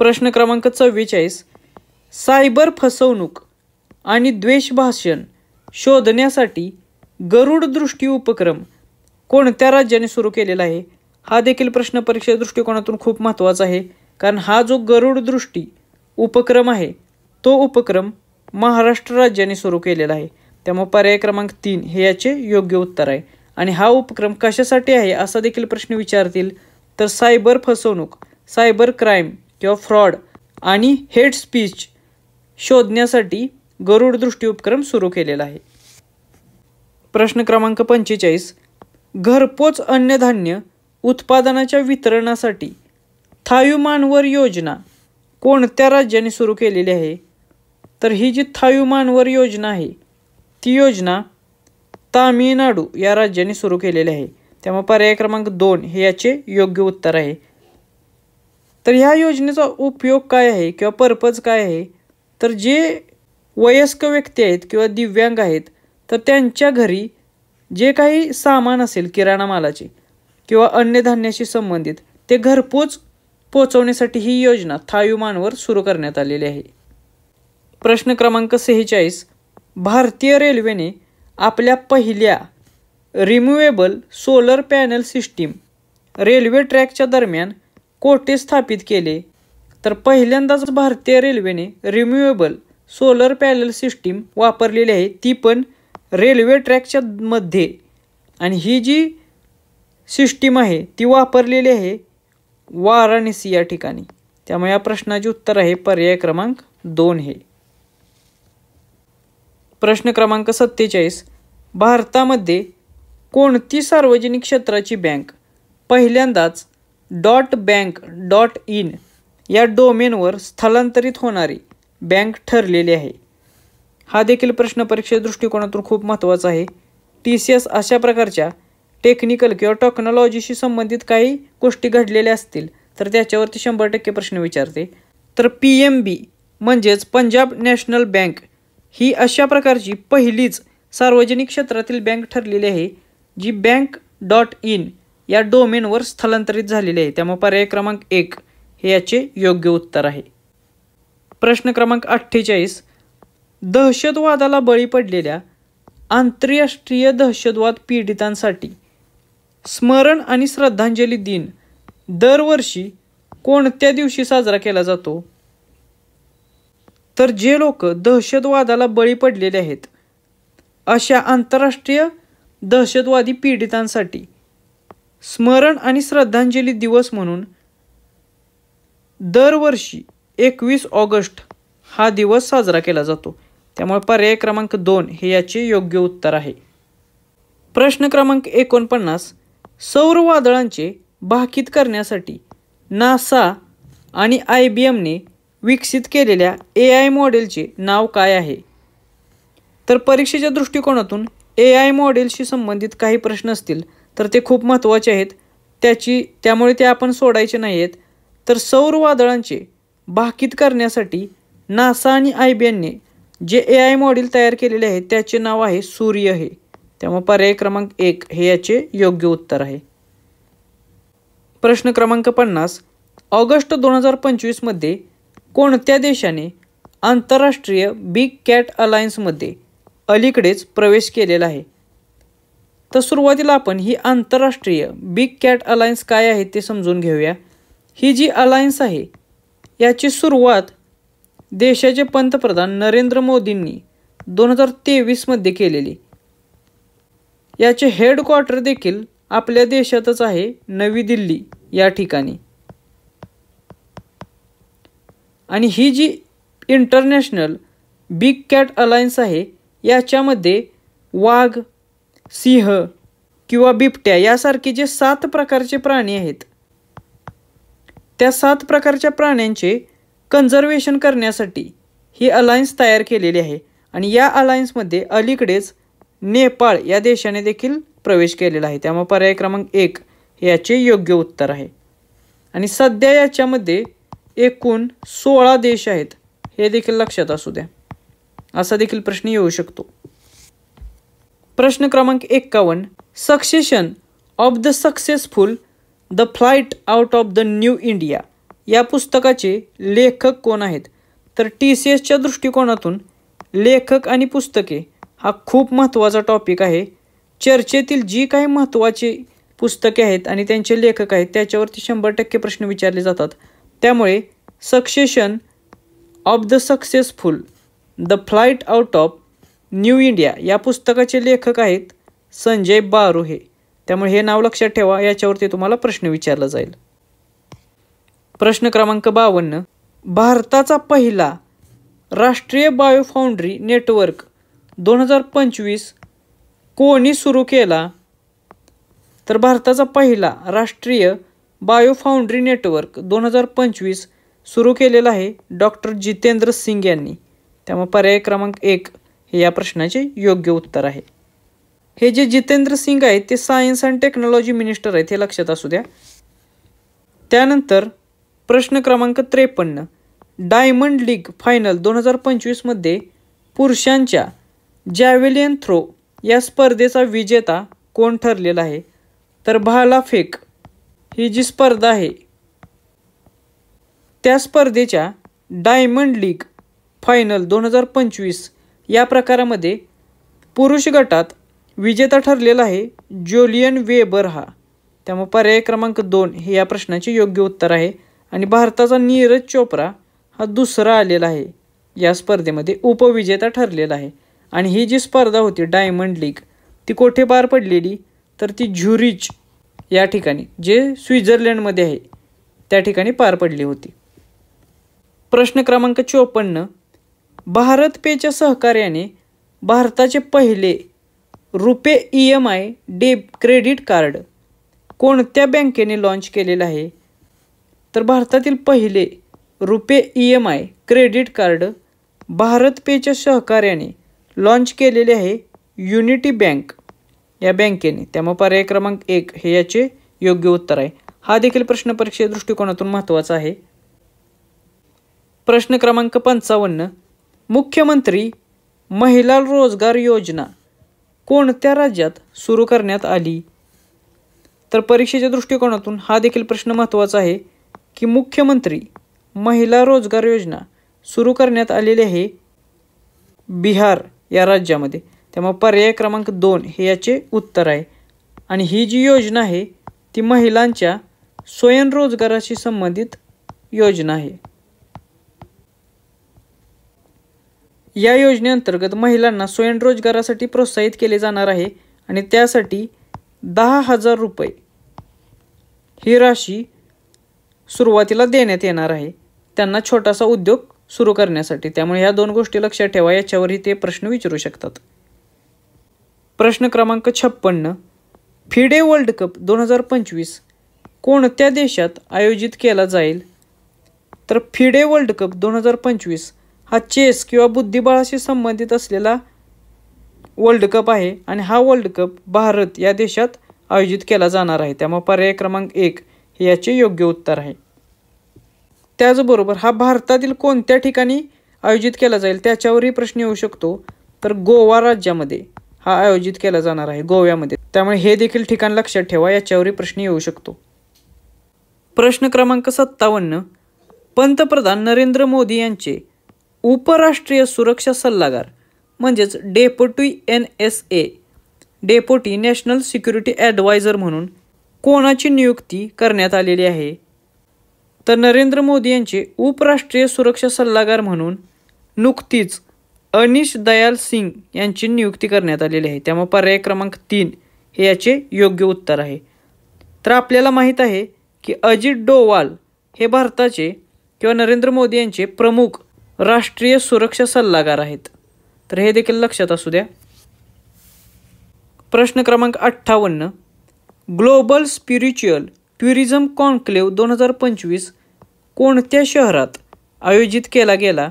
प्रश्न क्रमांक 44, सायबर फसवणूक आणि द्वेषभाषण शोधण्यासाठी गरुड दृष्टी उपक्रम कोणत्या राज्याने सुरू केलेला आहे? हा देखील प्रश्न परीक्षा दृष्टिकोनातून खूप महत्त्वाचा आहे, कारण हा जो गरुड दृष्टी उपक्रम आहे तो उपक्रम महाराष्ट्र राज्याने सुरू केलेला आहे. त्यामुळे पर्याय क्रमांक 3 हे याचे योग्य उत्तर आहे. आणि हा उपक्रम कशासाठी आहे असा देखील प्रश्न विचारतील तर सायबर फसवणूक, सायबर क्राईम किंवा फ्रॉड आणि हेट स्पीच शोधण्यासाठी गरुड दृष्टी उपक्रम सुरू केलेला आहे. प्रश्न क्रमांक 45, घरपोच अन्नधान्य उत्पादनाच्या वितरणासाठी थायुमानवर योजना कोणत्या राज्याने सुरू केलेली आहे? तर ही जी थायुमानवर योजना आहे ती योजना तामिळनाडू या राज्याने सुरू केलेली आहे. त्यामुळे पर्याय क्रमांक 2 हे याचे योग्य उत्तर आहे. तर ह्या योजनेचा उपयोग काय आहे किंवा पर्पज काय आहे? तर जे वयस्क व्यक्ती आहेत किंवा दिव्यांग आहेत तर त्यांच्या घरी जे काही सामान असेल किराणा मालाचे किंवा अन्नधान्याशी संबंधित ते घरपोच पोचवण्यासाठी ही योजना थायुमानवर सुरू करण्यात आलेली आहे. प्रश्न क्रमांक 46, भारतीय रेल्वेने आपल्या पहिल्या रिम्युवेबल सोलर पॅनल सिस्टीम रेल्वे ट्रॅकच्या दरम्यान कोठे स्थापित केले? तर पहिल्यांदाच भारतीय रेल्वेने रिम्युवेबल सोलर पॅनल सिस्टीम वापरलेली आहे, ती पण रेल्वे ट्रॅकच्या मध्ये. आणि ही जी सिस्टीम आहे ती वापरलेली आहे वाराणसी या ठिकाणी. त्यामुळे या प्रश्नाचे उत्तर आहे पर्याय क्रमांक 2 हे. प्रश्न क्रमांक 47, भारतामध्ये कोणती सार्वजनिक क्षेत्राची बँक पहिल्यांदाच .bank.in या डोमेनवर स्थलांतरित होणारी बँक ठरलेली आहे? हा देखील प्रश्न परीक्षे दृष्टिकोनातून खूप महत्त्वाचा आहे. TCS अशा प्रकारच्या टेक्निकल किंवा टेक्नॉलॉजीशी संबंधित काही गोष्टी घडलेल्या असतील तर त्याच्यावरती 100% प्रश्न विचारते. तर PNB म्हणजेच पंजाब नॅशनल बँक ही अशा प्रकारची पहिलीच सार्वजनिक क्षेत्रातील बँक ठरलेली आहे जी .in या डोमेनवर स्थलांतरित झालेली आहे. त्यामुळे पर्याय क्रमांक 1 हे याचे योग्य उत्तर आहे. प्रश्न क्रमांक 48. दहशतवादाला बळी पडलेल्या आंतरराष्ट्रीय दहशतवाद पीडितांसाठी स्मरण आणि श्रद्धांजली दिन दरवर्षी कोणत्या दिवशी साजरा केला जातो? तर जे लोक दहशतवादाला बळी पडलेले आहेत अशा आंतरराष्ट्रीय दहशतवादी पीडितांसाठी स्मरण आणि श्रद्धांजली दिवस म्हणून दरवर्षी 21 ऑगस्ट हा दिवस साजरा केला जातो. त्यामुळे पर्याय क्रमांक 2 हे याचे योग्य उत्तर आहे. प्रश्न क्रमांक 49. सौर वादळांचे भाकीत करण्यासाठी नासा आणि IBMने विकसित केलेल्या AI मॉडेलचे नाव काय आहे? तर परीक्षेच्या दृष्टिकोनातून AI मॉडेलशी संबंधित काही प्रश्न असतील तर ते खूप महत्त्वाचे आहेत त्यामुळे ते आपण सोडायचे नाही आहेत. तर सौर वादळांचे भाकीत करण्यासाठी नासा आणि IBMने जे AI मॉडेल तयार केलेले आहे त्याचे नाव आहे सूर्य हे. त्यामुळे पर्याय क्रमांक 1 हे याचे योग्य उत्तर आहे. प्रश्न क्रमांक 50. ऑगस्ट 2025 मध्ये कोणत्या देशाने आंतरराष्ट्रीय बिग कॅट अलायन्समध्ये अलीकडेच प्रवेश केलेला आहे? तर सुरुवातीला आपण ही आंतरराष्ट्रीय बिग कॅट अलायन्स काय आहे ते समजून घेऊया. ही जी अलायन्स आहे याची सुरुवात देशाचे पंतप्रधान नरेंद्र मोदींनी 2023 मध्ये केलेली. याचे हेडक्वार्टर देखील आपल्या देशातच आहे, नवी दिल्ली या ठिकाणी. आणि ही जी इंटरनॅशनल बिग कॅट अलायन्स आहे याच्यामध्ये वाघ, सिंह किंवा बिबट्या यासारखे जे 7 प्रकारचे प्राणी आहेत त्या 7 प्रकारच्या प्राण्यांचे कन्झर्वेशन करण्यासाठी ही अलायन्स तयार केलेली आहे. आणि या अलायन्समध्ये अलीकडेच नेपाळ या देशाने देखील प्रवेश केलेला आहे. त्यामुळे पर्याय क्रमांक 1 हे याचे योग्य उत्तर आहे. आणि सध्या याच्यामध्ये एकूण 16 देश आहेत हे देखील लक्षात असू द्या. असा देखील प्रश्न येऊ शकतो. प्रश्न क्रमांक 51. Succession of the successful the flight out of the new India या पुस्तकाचे लेखक कोण आहेत? तर TCSच्या दृष्टिकोनातून लेखक आणि पुस्तके हा खूप महत्त्वाचा टॉपिक आहे. चर्चेतील जी काही महत्त्वाची पुस्तके आहेत आणि त्यांचे लेखक आहेत त्याच्यावरती 100% प्रश्न विचारले जातात. त्यामुळे succession of the successful the flight out of new India या पुस्तकाचे लेखक आहेत संजय बारोहे. त्यामुळे हे नाव लक्षात ठेवा, याच्यावरती तुम्हाला प्रश्न विचारला जाईल. प्रश्न क्रमांक 52. भारताचा पहिला राष्ट्रीय बायोफाउंड्री नेटवर्क 2025 कोणी सुरू केला? तर भारताचा पहिला राष्ट्रीय बायोफाउंड्री नेटवर्क 2025 सुरू केलेला आहे डॉक्टर जितेंद्र सिंग यांनी. त्यामुळे पर्याय क्रमांक 1 हे या प्रश्नाचे योग्य उत्तर आहे. हे जे जितेंद्र सिंग आहेत ते सायन्स अँड टेक्नॉलॉजी मिनिस्टर आहेत हे लक्षात असू द्या. त्यानंतर प्रश्न क्रमांक 53. डायमंड लीग फायनल 2025 मध्ये पुरुषांच्या जॅव्हेलिन थ्रो या स्पर्धेचा विजेता कोण ठरलेला आहे? तर भालाफेक ही जी स्पर्धा आहे त्या स्पर्धेच्या डायमंड लीग फायनल 2025 या प्रकारामध्ये पुरुष गटात विजेता ठरलेला आहे जोलियन वेबर हा. त्यामुळे पर्याय क्रमांक 2 हे या प्रश्नाचे योग्य उत्तर आहे. आणि भारताचा नीरज चोप्रा हा दुसरा आलेला आहे या स्पर्धेमध्ये, उपविजेता ठरलेला आहे. आणि ही जी स्पर्धा होती डायमंड लीग ती कोठे पार पडलेली? तर ती झुरिच या ठिकाणी, जे स्वित्झर्लंडमध्ये आहे त्या ठिकाणी पार पडली होती. प्रश्न क्रमांक 54. भारत पेच्या सहकार्याने भारताचे पहिले रुपे EMI क्रेडिट कार्ड कोणत्या बँकेने लॉन्च केलेलं आहे? तर भारतातील पहिले रुपे EMI क्रेडिट कार्ड भारत पेच्या सहकार्याने लॉन्च केलेले आहे युनिटी बँक या बँकेने. त्यामुळे पर्याय क्रमांक 1 हे याचे योग्य उत्तर आहे. हा देखील प्रश्न परीक्षे दृष्टिकोनातून महत्त्वाचा आहे. प्रश्न क्रमांक 55 मुख्यमंत्री महिला रोजगार योजना कोणत्या राज्यात सुरू करण्यात आली? तर परीक्षेच्या दृष्टिकोनातून हा देखील प्रश्न महत्त्वाचा आहे की मुख्यमंत्री महिला रोजगार योजना सुरू करण्यात आलेली आहे बिहार या राज्यामध्ये. त्यामुळे पर्याय क्रमांक 2 हे याचे उत्तर आहे. आणि ही जी योजना आहे ती महिलांच्या स्वयंरोजगाराशी संबंधित योजना आहे. या योजनेअंतर्गत महिलांना स्वयंरोजगारासाठी प्रोत्साहित केले जाणार आहे आणि त्यासाठी 10,000 रुपये ही राशी सुरुवातीला देण्यात येणार आहे त्यांना छोटासा उद्योग सुरू करण्यासाठी. त्यामुळे ह्या 2 गोष्टी लक्षात ठेवा, याच्यावरही ते प्रश्न विचारू शकतात. प्रश्न क्रमांक 56 फिडे वर्ल्ड कप 2025 कोणत्या देशात आयोजित केला जाईल? तर फिडे वर्ल्ड कप 2025 हा चेस किंवा बुद्धिबळाशी संबंधित असलेला वर्ल्ड कप आहे आणि हा वर्ल्ड कप भारत या देशात आयोजित केला जाणार आहे. त्यामुळे पर्याय क्रमांक 1 हे याचे योग्य उत्तर आहे. त्याचबरोबर हा भारतातील कोणत्या ठिकाणी आयोजित केला जाईल त्याच्यावरही प्रश्न येऊ शकतो. तर गोवा राज्यामध्ये हा आयोजित केला जाणार आहे, गोव्यामध्ये. त्यामुळे हे देखील ठिकाण लक्षात ठेवा, याच्यावरही प्रश्न येऊ शकतो. प्रश्न क्रमांक 57 पंतप्रधान नरेंद्र मोदी यांचे उपराष्ट्रीय सुरक्षा सल्लागार म्हणजेच डेप्युटी नॅशनल सिक्युरिटी ॲडवायझर म्हणून कोणाची नियुक्ती करण्यात आलेली आहे? तर नरेंद्र मोदी यांचे उपराष्ट्रीय सुरक्षा सल्लागार म्हणून नुकतीच अनिश दयाल सिंग यांची नियुक्ती करण्यात आलेली आहे. त्यामुळे पर्याय क्रमांक 3 हे याचे योग्य उत्तर आहे. तर आपल्याला माहीत आहे की अजित डोवाल हे भारताचे किंवा नरेंद्र मोदी यांचे प्रमुख राष्ट्रीय सुरक्षा सल्लागार आहेत. तर हे देखील लक्षात असू द्या. प्रश्न क्रमांक 58 ग्लोबल स्पिरिच्युअल टुरिझम कॉन्क्लेव्ह 2025 कोणत्या शहरात आयोजित केला गेला?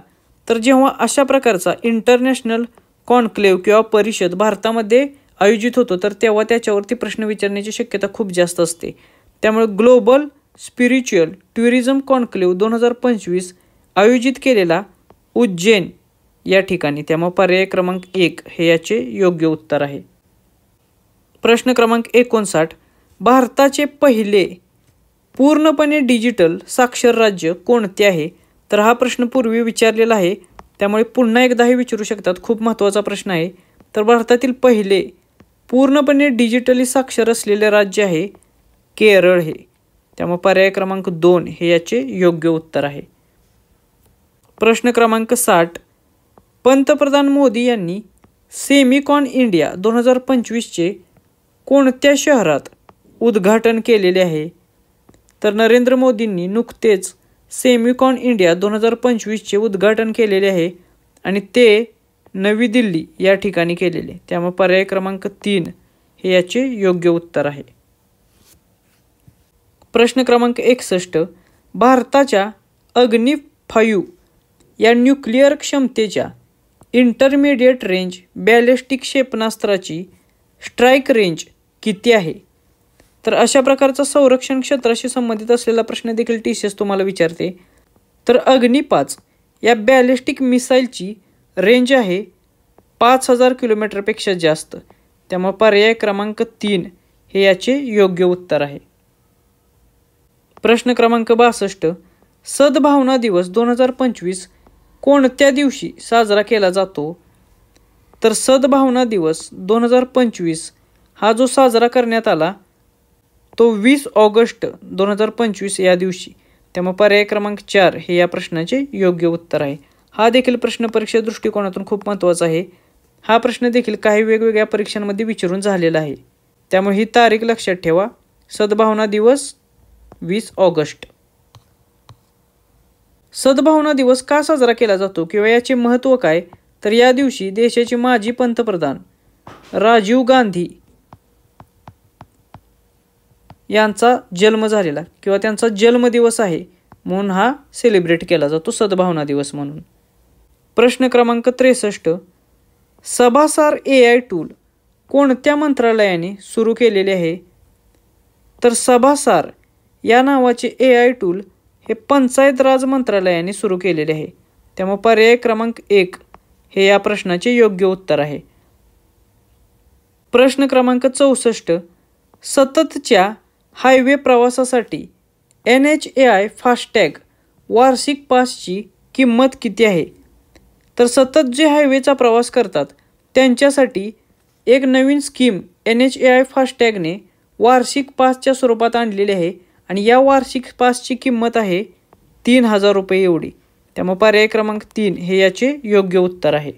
तर जेव्हा अशा प्रकारचा इंटरनॅशनल कॉन्क्लेव्ह किंवा परिषद भारतामध्ये आयोजित होतो तर तेव्हा त्याच्यावरती प्रश्न विचारण्याची शक्यता खूप जास्त असते. त्यामुळे ग्लोबल स्पिरिच्युअल टुरिझम कॉन्क्लेव्ह 2025 आयोजित केलेला उज्जैन या ठिकाणी. त्यामुळे पर्याय क्रमांक 1 हे याचे योग्य उत्तर आहे. प्रश्न क्रमांक 59 भारताचे पहिले पूर्णपणे डिजिटल साक्षर राज्य कोणते आहे? तर हा प्रश्न पूर्वी विचारलेला आहे, त्यामुळे पुन्हा एकदाही विचारू शकतात. खूप महत्त्वाचा प्रश्न आहे. तर भारतातील पहिले पूर्णपणे डिजिटली साक्षर असलेले राज्य आहे केरळ हे. त्यामुळे पर्याय क्रमांक 2 हे याचे योग्य उत्तर आहे. प्रश्न क्रमांक 60 पंतप्रधान मोदी यांनी सेमिकॉन इंडिया 2025चे कोणत्या शहरात उद्घाटन केलेले आहे? तर नरेंद्र मोदींनी नुकतेच सेमिकॉन इंडिया 2025चे उद्घाटन केलेले आहे आणि ते नवी दिल्ली या ठिकाणी केलेले. त्यामुळे पर्याय क्रमांक 3 हे याचे योग्य उत्तर आहे. प्रश्न क्रमांक 61 भारताच्या अग्नि 5 या न्यूक्लिअर क्षमतेच्या इंटरमिडिएट रेंज बॅलिस्टिक क्षेपणास्त्राची स्ट्राईक रेंज किती आहे? तर अशा प्रकारचा संरक्षण क्षेत्राशी संबंधित असलेला प्रश्न देखील TCS तुम्हाला विचारते. तर अग्नि 5 या बॅलिस्टिक मिसाईलची रेंज आहे 5000 किलोमीटरपेक्षा जास्त. त्यामुळे पर्याय क्रमांक 3 हे याचे योग्य उत्तर आहे. प्रश्न क्रमांक 62 सद्भावना दिवस 2025 कोणत्या दिवशी साजरा केला जातो? तर सद्भावना दिवस 2025 हा जो साजरा करण्यात आला तो 20 ऑगस्ट 2025 या दिवशी. त्यामुळे पर्याय क्रमांक 4 हे या प्रश्नाचे योग्य उत्तर आहे. हा देखील प्रश्न परीक्षे दृष्टिकोनातून खूप महत्त्वाचा आहे. हा प्रश्न देखील काही वेगवेगळ्या परीक्षांमध्ये विचारून झालेला आहे. त्यामुळे ही तारीख लक्षात ठेवा. सद्भावना दिवस 20 ऑगस्ट. सद्भावना दिवस का साजरा केला जातो किंवा याचे महत्त्व काय? तर या दिवशी देशाचे माजी पंतप्रधान राजीव गांधी यांचा जन्म झालेला किंवा त्यांचा जन्मदिवस आहे म्हणून हा सेलिब्रेट केला जातो, सद्भावना दिवस म्हणून. प्रश्न क्रमांक 63, सभासार AI टूल कोणत्या मंत्रालयाने सुरू केलेले आहे? तर सभासार या नावाचे AI टूल हे पंचायत राज मंत्रालयाने सुरू केलेले आहे. त्यामुळे पर्याय क्रमांक 1 हे या प्रश्नाचे योग्य उत्तर आहे. प्रश्न क्रमांक 64, सततच्या हायवे प्रवासासाठी NHAI फास्टॅग वार्षिक पासची किंमत किती आहे? तर सतत जे हायवेचा प्रवास करतात त्यांच्यासाठी एक नवीन स्कीम NHAI फास्टॅगने वार्षिक पासच्या स्वरूपात आणलेली आहे आणि या वार्षिक पासची किंमत आहे 3000 रुपये एवढी. त्यामुळे पर्याय क्रमांक 3 हे याचे योग्य उत्तर आहे.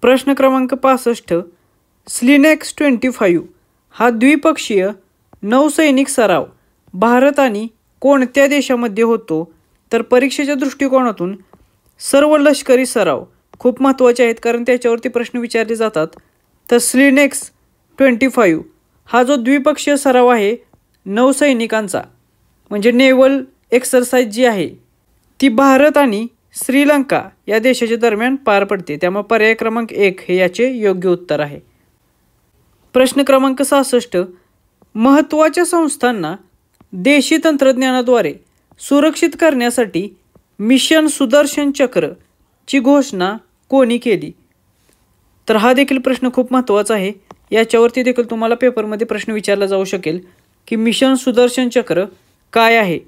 प्रश्न क्रमांक 65, स्लिनेक्स 25 हा द्विपक्षीय नौसैनिक सराव भारत आणि कोणत्या देशामध्ये होतो? तर परीक्षेच्या दृष्टिकोनातून सर्व लष्करी सराव खूप महत्त्वाचे आहेत कारण त्याच्यावरती प्रश्न विचारले जातात. तर स्लिनेक्स 25 हा जो द्विपक्षीय सराव आहे नौसैनिकांचा म्हणजे नेव्हल एक्सरसाइज जी आहे ती भारत आणि श्रीलंका या देशाच्या दरम्यान पार पडते. त्यामुळे पर्याय क्रमांक 1 हे याचे योग्य उत्तर आहे. प्रश्न क्रमांक 66, महत्त्वाच्या संस्थांना देशी तंत्रज्ञानाद्वारे सुरक्षित करण्यासाठी मिशन सुदर्शन चक्र ची घोषणा कोणी केली? तर हा देखील प्रश्न खूप महत्त्वाचा आहे. याच्यावरती देखील तुम्हाला पेपरमध्ये प्रश्न विचारला जाऊ शकेल की मिशन सुदर्शन चक्र काय आहे?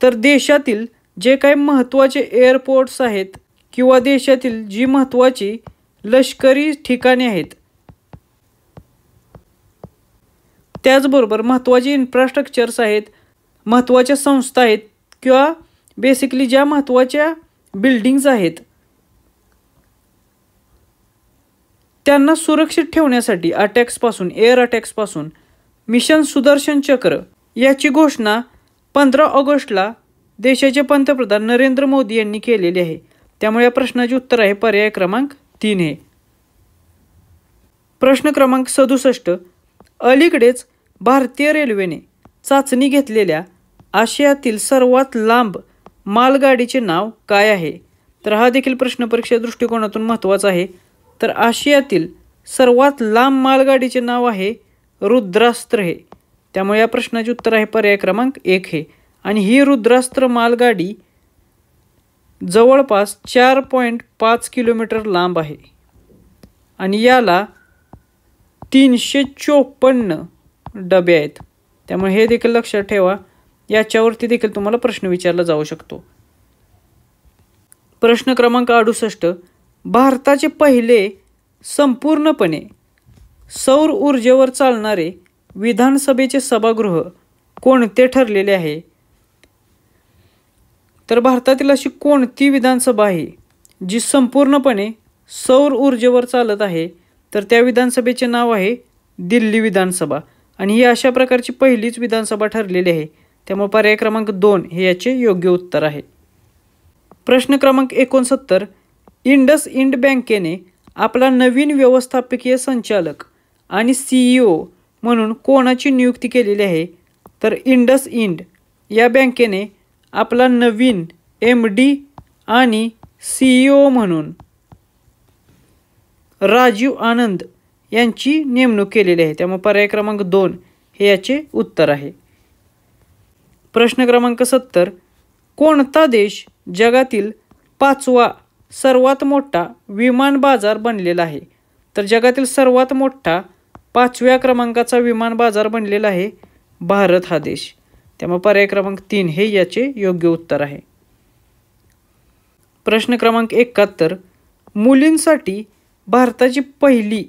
तर देशातील जे काही महत्त्वाचे एअरपोर्ट्स आहेत किंवा देशातील जी महत्त्वाची लष्करी ठिकाणे आहेत त्याचबरोबर महत्त्वाचे इन्फ्रास्ट्रक्चर्स आहेत, महत्त्वाच्या संस्था आहेत किंवा बेसिकली ज्या महत्त्वाच्या बिल्डिंग्स आहेत त्यांना सुरक्षित ठेवण्यासाठी अटॅक्सपासून एअर अटॅक्सपासून मिशन सुदर्शन चक्र याची घोषणा 15 ऑगस्टला देशाचे पंतप्रधान नरेंद्र मोदी यांनी केलेली आहे. त्यामुळे या प्रश्नाचे उत्तर आहे पर्याय क्रमांक 3 हे. प्रश्न क्रमांक 67, अलीकडेच भारतीय रेल्वेने चाचणी घेतलेल्या आशियातील सर्वात लांब मालगाडीचे नाव काय आहे? तर हा देखील प्रश्न परीक्षा दृष्टिकोनातून महत्त्वाचा आहे. तर आशियातील सर्वात लांब मालगाडीचे नाव आहे रुद्रास्त्र हे. त्यामुळे या प्रश्नाचे उत्तर आहे पर्याय क्रमांक 1 हे. आणि ही रुद्रास्त्र मालगाडी जवळपास 4.5 किलोमीटर लांब आहे आणि याला 354 डबे आहेत. त्यामुळे हे देखील लक्षात ठेवा, याच्यावरती देखील तुम्हाला प्रश्न विचारला जाऊ शकतो. प्रश्न क्रमांक 68, भारताचे पहिले संपूर्णपणे सौर ऊर्जेवर चालणारे विधानसभेचे सभागृह कोणते ठरलेले आहे? तर भारतातील अशी कोणती विधानसभा आहे जी संपूर्णपणे सौर ऊर्जेवर चालत आहे? तर त्या विधानसभेचे नाव आहे दिल्ली विधानसभा आणि ही अशा प्रकारची पहिलीच विधानसभा ठरलेली आहे. त्यामुळे पर्याय क्रमांक 2 हे याचे योग्य उत्तर आहे. प्रश्न क्रमांक 69, इंडसइंड बँकेने आपला नवीन व्यवस्थापकीय संचालक आणि CEO म्हणून कोणाची नियुक्ती केलेली आहे? तर इंडसइंड या बँकेने आपला नवीन MD आणि CEO म्हणून राजीव आनंद यांची नेमणूक केलेली आहे. त्यामुळे पर्याय क्रमांक 2 हे याचे उत्तर आहे. प्रश्न क्रमांक 70, कोणता देश जगातील 5वा सर्वात मोठा विमान बाजार बनलेला आहे? तर जगातील सर्वात मोठा 5व्या क्रमांकाचा विमान बाजार बनलेला आहे भारत हा देश. त्यामुळे पर्याय क्रमांक 3 हे याचे योग्य उत्तर आहे. प्रश्न क्रमांक 71, मुलींसाठी भारताची पहिली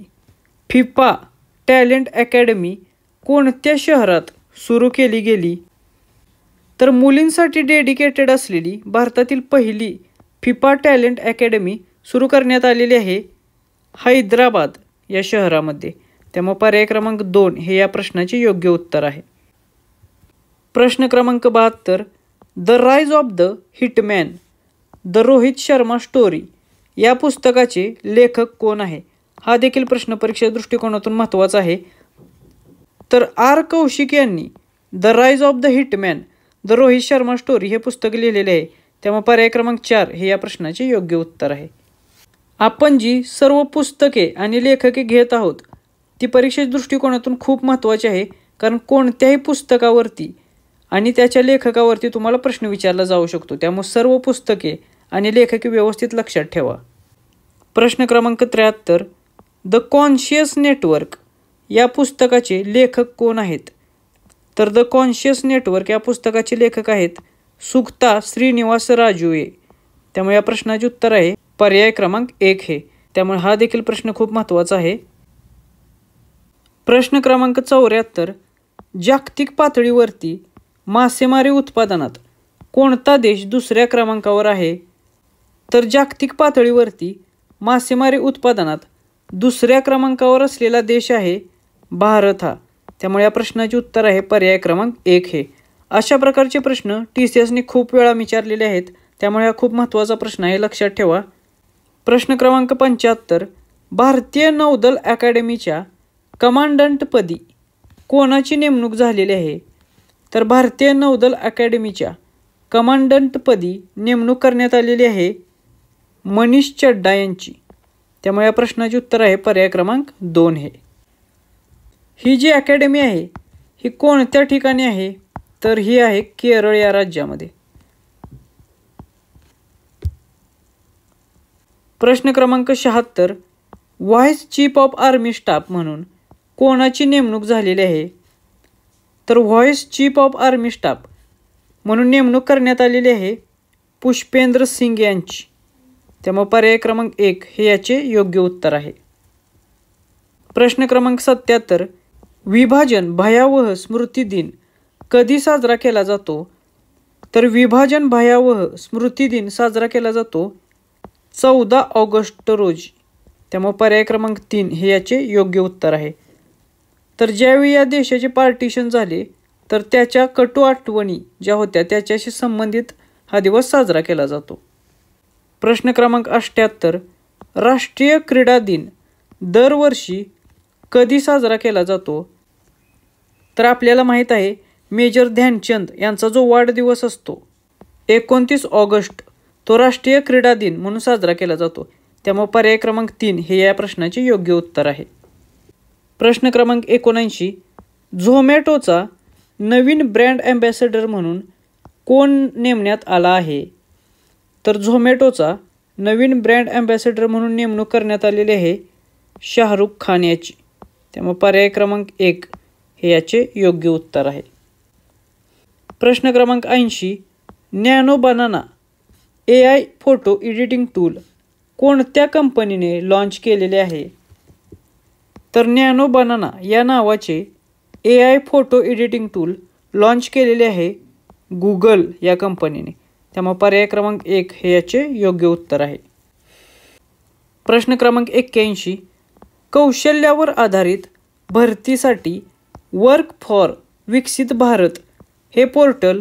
फिफा टॅलेंट अकॅडमी कोणत्या शहरात सुरू केली गेली? तर मुलींसाठी डेडिकेटेड असलेली भारतातील पहिली फिफा टॅलेंट अकॅडमी सुरू करण्यात आलेली आहे हैदराबाद या शहरामध्ये. त्यामुळे पर्याय क्रमांक 2 हे या प्रश्नाचे योग्य उत्तर आहे. प्रश्न क्रमांक 72, the rise of the hitman the Rohit Sharma story या पुस्तकाचे लेखक कोण आहे? हा देखील प्रश्न परीक्षे दृष्टिकोनातून महत्त्वाचा आहे. तर आर कौशिक यांनी the rise of the hitman the Rohit Sharma story हे पुस्तक लिहिलेले आहे. त्यामुळे पर्याय क्रमांक 4 हे या प्रश्नाचे योग्य उत्तर आहे. आपण जी सर्व पुस्तके आणि लेखके घेत आहोत ती परीक्षेच्या दृष्टिकोनातून खूप महत्त्वाची आहे, कारण कोणत्याही पुस्तकावरती आणि त्याच्या लेखकावरती तुम्हाला प्रश्न विचारला जाऊ शकतो. त्यामुळे सर्व पुस्तके आणि लेखके व्यवस्थित लक्षात ठेवा. प्रश्न क्रमांक 73, द कॉन्शियस नेटवर्क या पुस्तकाचे लेखक कोण आहेत? तर द कॉन्शियस नेटवर्क या पुस्तकाचे लेखक आहेत सुक्ता श्रीनिवास राजूये. त्यामुळे या प्रश्नाचे उत्तर आहे पर्याय क्रमांक 1 हे. त्यामुळे हा देखील प्रश्न खूप महत्त्वाचा आहे. प्रश्न क्रमांक 74, जागतिक पातळीवरती मासेमारी उत्पादनात कोणता देश दुसऱ्या क्रमांकावर आहे? तर जागतिक पातळीवरती मासेमारी उत्पादनात दुसऱ्या क्रमांकावर असलेला देश आहे भारत हा. त्यामुळे या प्रश्नाचे उत्तर आहे पर्याय क्रमांक 1 हे. अशा प्रकारचे प्रश्न TCSने खूप वेळा विचारलेले आहेत. त्यामुळे हा खूप महत्त्वाचा प्रश्न आहे, लक्षात ठेवा. प्रश्न क्रमांक 75, भारतीय नौदल अकॅडमीच्या कमांडंटपदी कोणाची नेमणूक झालेली आहे? तर भारतीय नौदल अकॅडमीच्या कमांडंटपदी नेमणूक करण्यात आलेली आहे मनीष चड्डा यांची. त्यामुळे या प्रश्नाचे उत्तर आहे पर्याय क्रमांक 2 हे. ही जी अकॅडमी आहे ही कोणत्या ठिकाणी आहे? तर ही आहे केरळ या राज्यामध्ये. प्रश्न क्रमांक 76, vice chief of army staff म्हणून कोणाची नेमणूक झालेली आहे? तर vice chief of army staff म्हणून नेमणूक करण्यात आलेली आहे पुष्पेंद्र सिंग यांची. त्यामुळे पर्याय क्रमांक 1 हे याचे योग्य उत्तर आहे. प्रश्न क्रमांक 77, विभाजन भयावह स्मृती दिन कधी साजरा केला जातो? तर विभाजन भयावह स्मृती दिन साजरा केला जातो 14 ऑगस्ट रोजी. त्यामुळे पर्याय क्रमांक 3 हे याचे योग्य उत्तर आहे. तर ज्यावेळी या देशाचे पार्टिशन झाले तर त्याच्या कटू आठवणी ज्या होत्या त्याच्याशी संबंधित हा दिवस साजरा केला जातो. प्रश्न क्रमांक 78, राष्ट्रीय क्रीडा दिन दरवर्षी कधी साजरा केला जातो? तर आपल्याला माहीत आहे मेजर ध्यानचंद यांचा जो वाढदिवस असतो 29 ऑगस्ट तो राष्ट्रीय क्रीडा दिन म्हणून साजरा केला जातो. त्यामुळे पर्याय क्रमांक 3 हे या प्रश्नाचे योग्य उत्तर आहे. प्रश्न क्रमांक 79, झोमॅटोचा नवीन ब्रँड ॲम्बॅसेडर म्हणून कोण नेमण्यात आला आहे? तर झोमॅटोचा नवीन ब्रँड ॲम्बॅसेडर म्हणून नेमणूक करण्यात आलेली आहे शाहरुख खान याची. त्यामुळे पर्याय क्रमांक 1 हे याचे योग्य उत्तर आहे. प्रश्न क्रमांक 80, nano banana AI photo editing tool कोणत्या कंपनीने लॉन्च केलेले आहे? तर नॅनो बनाना या नावाचे AI photo editing tool launch केलेले आहे गुगल या कंपनीने. त्यामुळे पर्याय क्रमांक 1 हे याचे योग्य उत्तर आहे. प्रश्न क्रमांक 81, कौशल्यावर आधारित भरतीसाठी वर्क फॉर विकसित भारत हे पोर्टल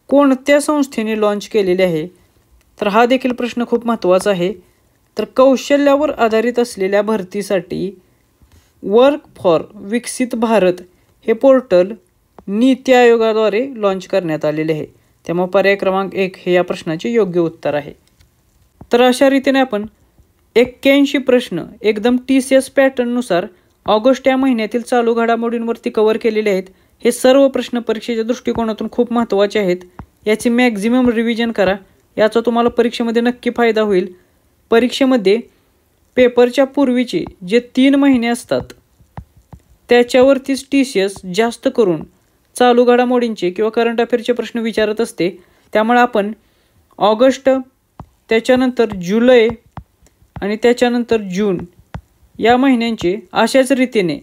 कोणत्या संस्थेने लॉन्च केलेले आहे? तर हा देखील प्रश्न खूप महत्त्वाचा आहे. तर कौशल्यावर आधारित असलेल्या भरतीसाठी वर्क फॉर विकसित भारत हे पोर्टल नीती आयोगाद्वारे लॉन्च करण्यात आलेले आहे. त्यामुळे पर्याय क्रमांक 1 हे या प्रश्नाचे योग्य उत्तर आहे. तर अशा रीतीने आपण 81 प्रश्न एकदम TCS पॅटर्ननुसार ऑगस्ट या महिन्यातील चालू घडामोडींवरती कव्हर केलेले आहेत. हे सर्व प्रश्न परीक्षेच्या दृष्टिकोनातून खूप महत्त्वाचे आहेत. याची मॅक्झिमम रिव्हिजन करा, याचा तुम्हाला परीक्षेमध्ये नक्की फायदा होईल. परीक्षेमध्ये पेपरच्या पूर्वीचे जे 3 महिने असतात त्याच्यावरतीच TCS जास्त करून चालू घडामोडींचे किंवा करंट अफेअरचे प्रश्न विचारत असते. त्यामुळे आपण ऑगस्ट, त्याच्यानंतर जुलै आणि त्याच्यानंतर जून या महिन्यांचे अशाच रीतीने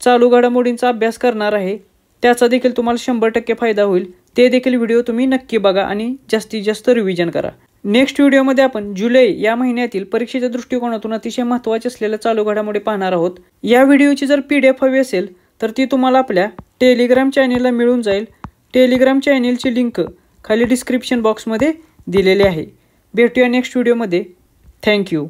चालू घडामोडींचा अभ्यास करणार आहे. त्याचा देखील तुम्हाला 100% फायदा होईल. ते देखील व्हिडिओ तुम्ही नक्की बघा आणि जास्तीत जास्त रिव्हिजन करा. नेक्स्ट व्हिडिओमध्ये आपण जुलै या महिन्यातील परीक्षेच्या दृष्टिकोनातून अतिशय महत्त्वाचे असलेल्या चालू घडामोडी पाहणार आहोत. या व्हिडिओची जर PDF हवी असेल तर ती तुम्हाला आपल्या टेलिग्राम चॅनेलला मिळून जाईल. टेलिग्राम चॅनेलची लिंक खाली डिस्क्रिप्शन बॉक्समध्ये दिलेली आहे. भेटूया नेक्स्ट व्हिडिओमध्ये. थँक्यू.